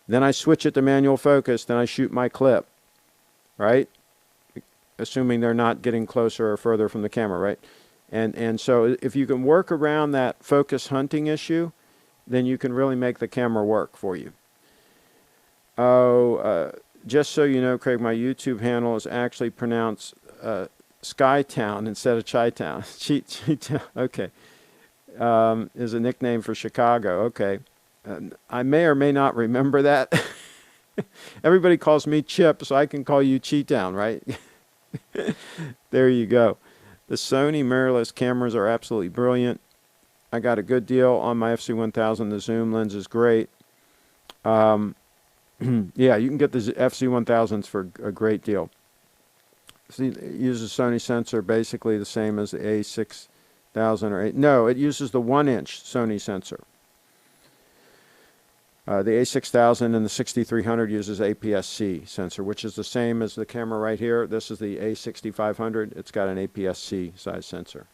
then I switch it to manual focus, then I shoot my clip, right? Assuming they're not getting closer or further from the camera, right? And so if you can work around that focus hunting issue, then you can really make the camera work for you. Oh, just so you know, Craig, my YouTube handle is actually pronounced Skytown instead of Chi-Town. Chi-Town, okay. Is a nickname for Chicago, okay. I may or may not remember that. Everybody calls me Chip, so I can call you Chi-Town, right? There you go. The Sony mirrorless cameras are absolutely brilliant. I got a good deal on my FZ1000. The zoom lens is great. Yeah, you can get the FZ1000s for a great deal. See, it uses Sony sensor basically the same as the A6000 or 8. No, it uses the 1-inch Sony sensor. The A6000 and the 6300 uses APS-C sensor, which is the same as the camera right here. This is the A6500. It's got an APS-C size sensor.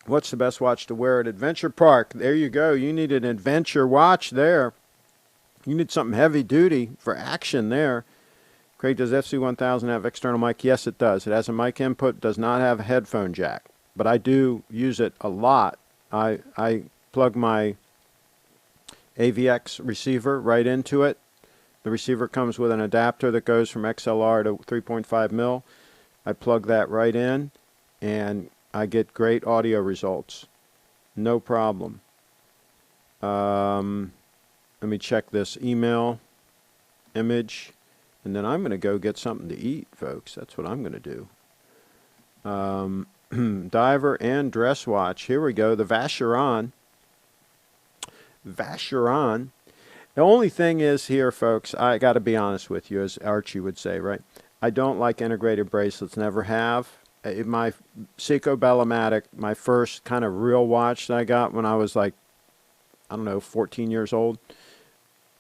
What's the best watch to wear at Adventure Park? There you go. You need an adventure watch there. You need something heavy duty for action there. Craig, does FZ1000 have external mic? Yes, it does. It has a mic input, does not have a headphone jack. But I do use it a lot. I plug my AVX receiver right into it. The receiver comes with an adapter that goes from XLR to 3.5 mil. I plug that right in, and I get great audio results. No problem. Let me check this email image, and then I'm going to go get something to eat, folks. That's what I'm going to do. Diver and dress watch. Here we go. The Vacheron. Vacheron. The only thing is here, folks, I got to be honest with you, as Archie would say, right? I don't like integrated bracelets. Never have. My Seiko Bellomatic, my first kind of real watch that I got when I was like, I don't know, 14 years old,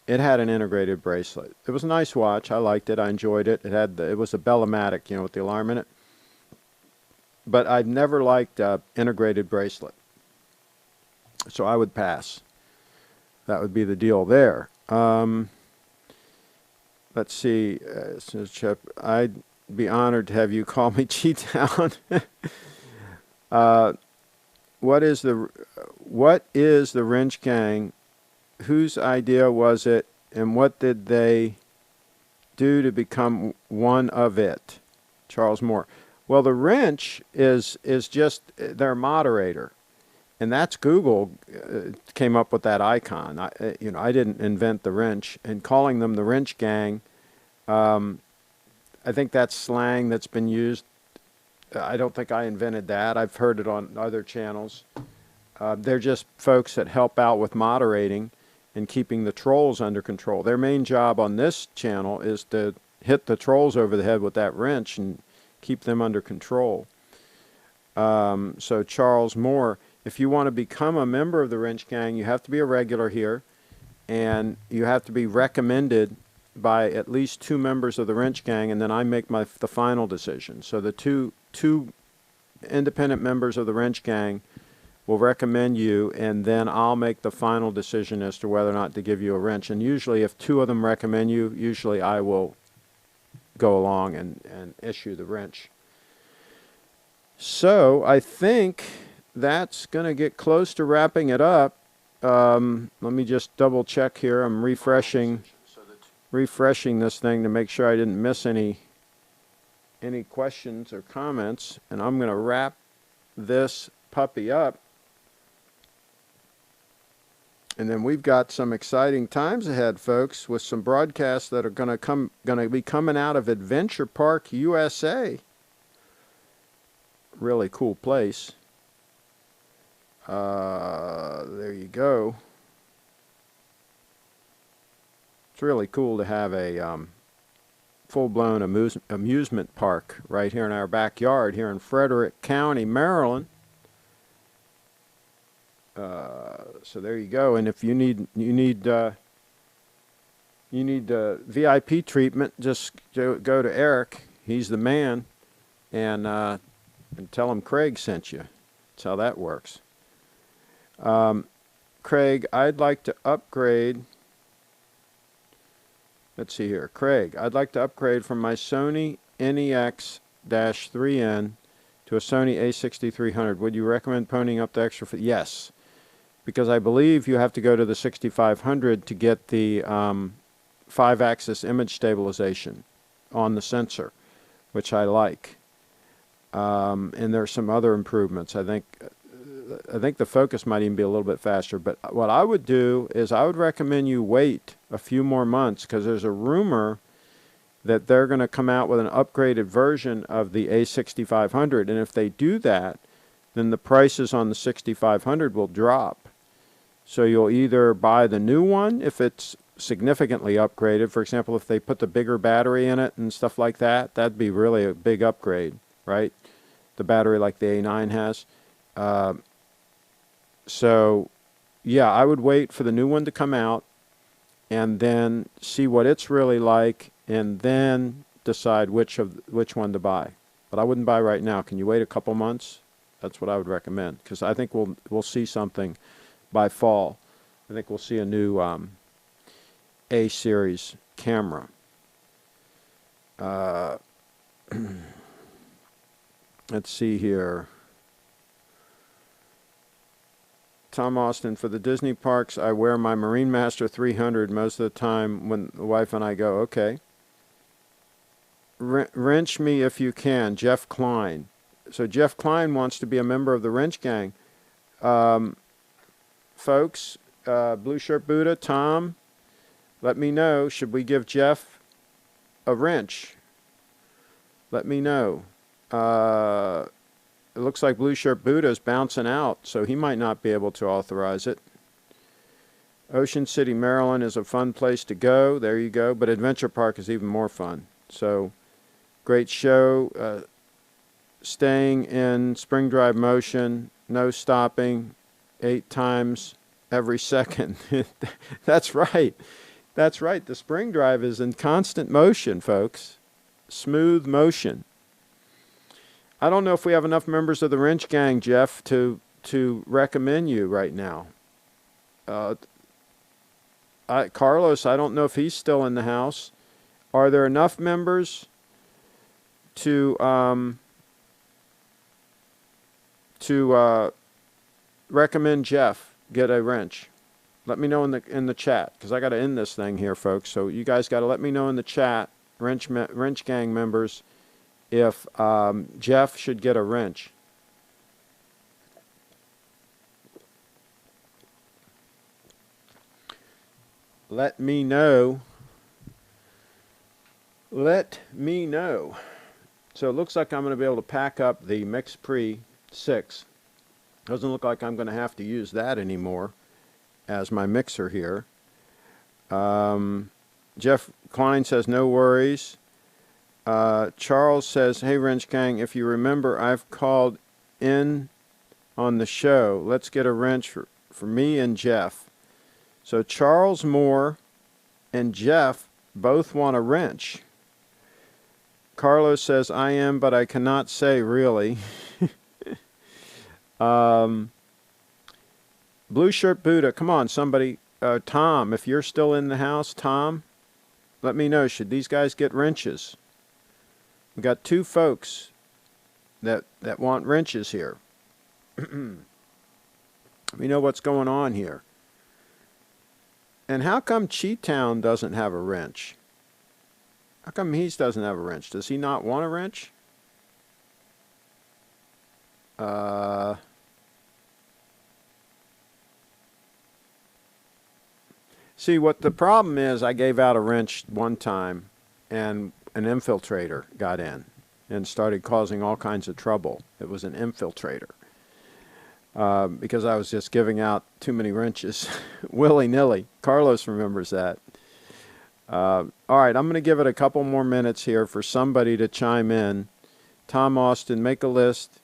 it had an integrated bracelet. It was a nice watch. I liked it. I enjoyed it. It was a Bellomatic, you know, with the alarm in it. But I've never liked integrated bracelet. So I would pass. That would be the deal there. Let's see. Chip, I'd be honored to have you call me Chi-Town. What is the Wrench Gang? Whose idea was it, and what did they do to become one of it? Charles Moore. Well, the wrench is just their moderator, and that's Google came up with that icon. I didn't invent the wrench, and calling them the Wrench Gang. I think that's slang that's been used. I don't think I invented that. I've heard it on other channels. They're just folks that help out with moderating and keeping the trolls under control. Their main job on this channel is to hit the trolls over the head with that wrench and keep them under control. So Charles Moore, if you want to become a member of the Wrench Gang, you have to be a regular here, and you have to be recommended by at least 2 members of the Wrench Gang, and then I make the final decision. So the two independent members of the Wrench Gang will recommend you, and then I'll make the final decision as to whether or not to give you a wrench. And usually if 2 of them recommend you, usually I will go along and issue the wrench. So I think that's going to get close to wrapping it up. Let me just double check here. I'm refreshing this thing to make sure I didn't miss any questions or comments, and I'm going to wrap this puppy up. And then we've got some exciting times ahead, folks, with some broadcasts that are going to be coming out of Adventure Park, USA. Really cool place. There you go. It's really cool to have a full-blown amusement park right here in our backyard here in Frederick County, Maryland. So there you go. And if you need you need VIP treatment, just go to Eric. He's the man, and tell him Craig sent you. That's how that works. Craig, I'd like to upgrade. Let's see here. Craig, I'd like to upgrade from my Sony NEX-3N to a Sony a6300. Would you recommend ponying up the extra? Yes, because I believe you have to go to the 6500 to get the 5-axis image stabilization on the sensor, which I like. And there's some other improvements. I think the focus might even be a little bit faster. But what I would do is I would recommend you wait a few more months, because there's a rumor that they're going to come out with an upgraded version of the A6500. And if they do that, then the prices on the 6500 will drop. So you'll either buy the new one if it's significantly upgraded. For example, if they put the bigger battery in it and stuff like that, that'd be really a big upgrade, right? The battery like the A9 has. So, yeah, I would wait for the new one to come out and then see what it's really like, and then decide which one to buy. But I wouldn't buy right now. Can you wait a couple months? That's what I would recommend, because I think we'll see something by fall. I think we'll see a new A-series camera. Let's see here. Tom Austin, for the Disney parks, I wear my Marine Master 300 most of the time when the wife and I go. Okay. Wrench me if you can, Jeff Klein. So Jeff Klein wants to be a member of the Wrench Gang. Folks, Blue Shirt Buddha, Tom, let me know. Should we give Jeff a wrench? Let me know. It looks like Blue Shirt Buddha is bouncing out, so he might not be able to authorize it. Ocean City, Maryland is a fun place to go. There you go. But Adventure Park is even more fun. So, great show. Staying in spring drive motion, no stopping, 8 times every second. That's right. That's right. The spring drive is in constant motion, folks. Smooth motion. I don't know if we have enough members of the Wrench Gang, Jeff, to recommend you right now. Carlos, I don't know if he's still in the house. Are there enough members to recommend Jeff get a wrench? Let me know in the chat, because I got to end this thing here, folks. So you guys got to let me know in the chat, Wrench Gang members, if Jeff should get a wrench. Let me know. Let me know. So it looks like I'm going to be able to pack up the Mix Pre 6. Doesn't look like I'm going to have to use that anymore as my mixer here. Jeff Klein says, no worries. Charles says, hey, Wrench Gang, if you remember, I've called in on the show. Let's get a wrench for me and Jeff. So Charles Moore and Jeff both want a wrench. Carlos says, I am, but I cannot say really. Blue Shirt Buddha, come on, somebody. Tom, if you're still in the house, Tom, let me know. Should these guys get wrenches? We got 2 folks that want wrenches here. We know what's going on here. And how come Cheetown doesn't have a wrench? How come he doesn't have a wrench? Does he not want a wrench? See, what the problem is, I gave out a wrench one time, and an infiltrator got in and started causing all kinds of trouble. It was an infiltrator. Because I was just giving out too many wrenches willy-nilly. Carlos remembers that. All right, I'm going to give it a couple more minutes here for somebody to chime in. Tom Austin, make a list.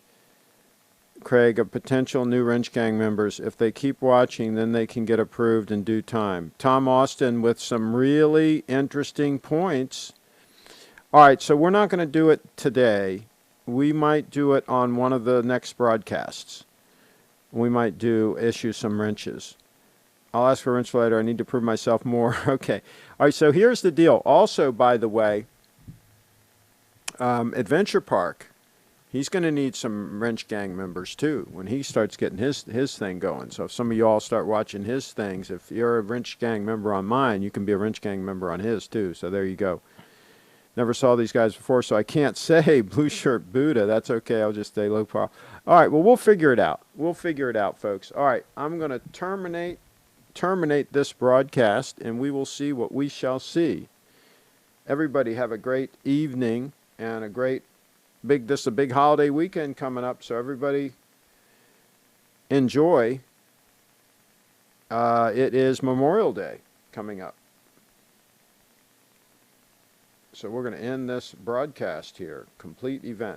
Craig, of potential new Wrench Gang members. If they keep watching, then they can get approved in due time. Tom Austin with some really interesting points. All right, so we're not going to do it today. We might do it on one of the next broadcasts. We might issue some wrenches. I'll ask for a wrench later. I need to prove myself more. Okay. All right, so here's the deal. Also, by the way, Adventure Park, he's going to need some Wrench Gang members too when he starts getting his thing going. So if some of you all start watching his things, if you're a Wrench Gang member on mine, you can be a Wrench Gang member on his too. So there you go. Never saw these guys before, so I can't say Blue Shirt Buddha. That's okay. I'll just stay low profile. All right, well, we'll figure it out. We'll figure it out, folks. All right, I'm going to terminate this broadcast, and we will see what we shall see. Everybody have a great evening and a great this is a big holiday weekend coming up, so everybody enjoy. It is Memorial Day coming up. So we're going to end this broadcast here. Complete event.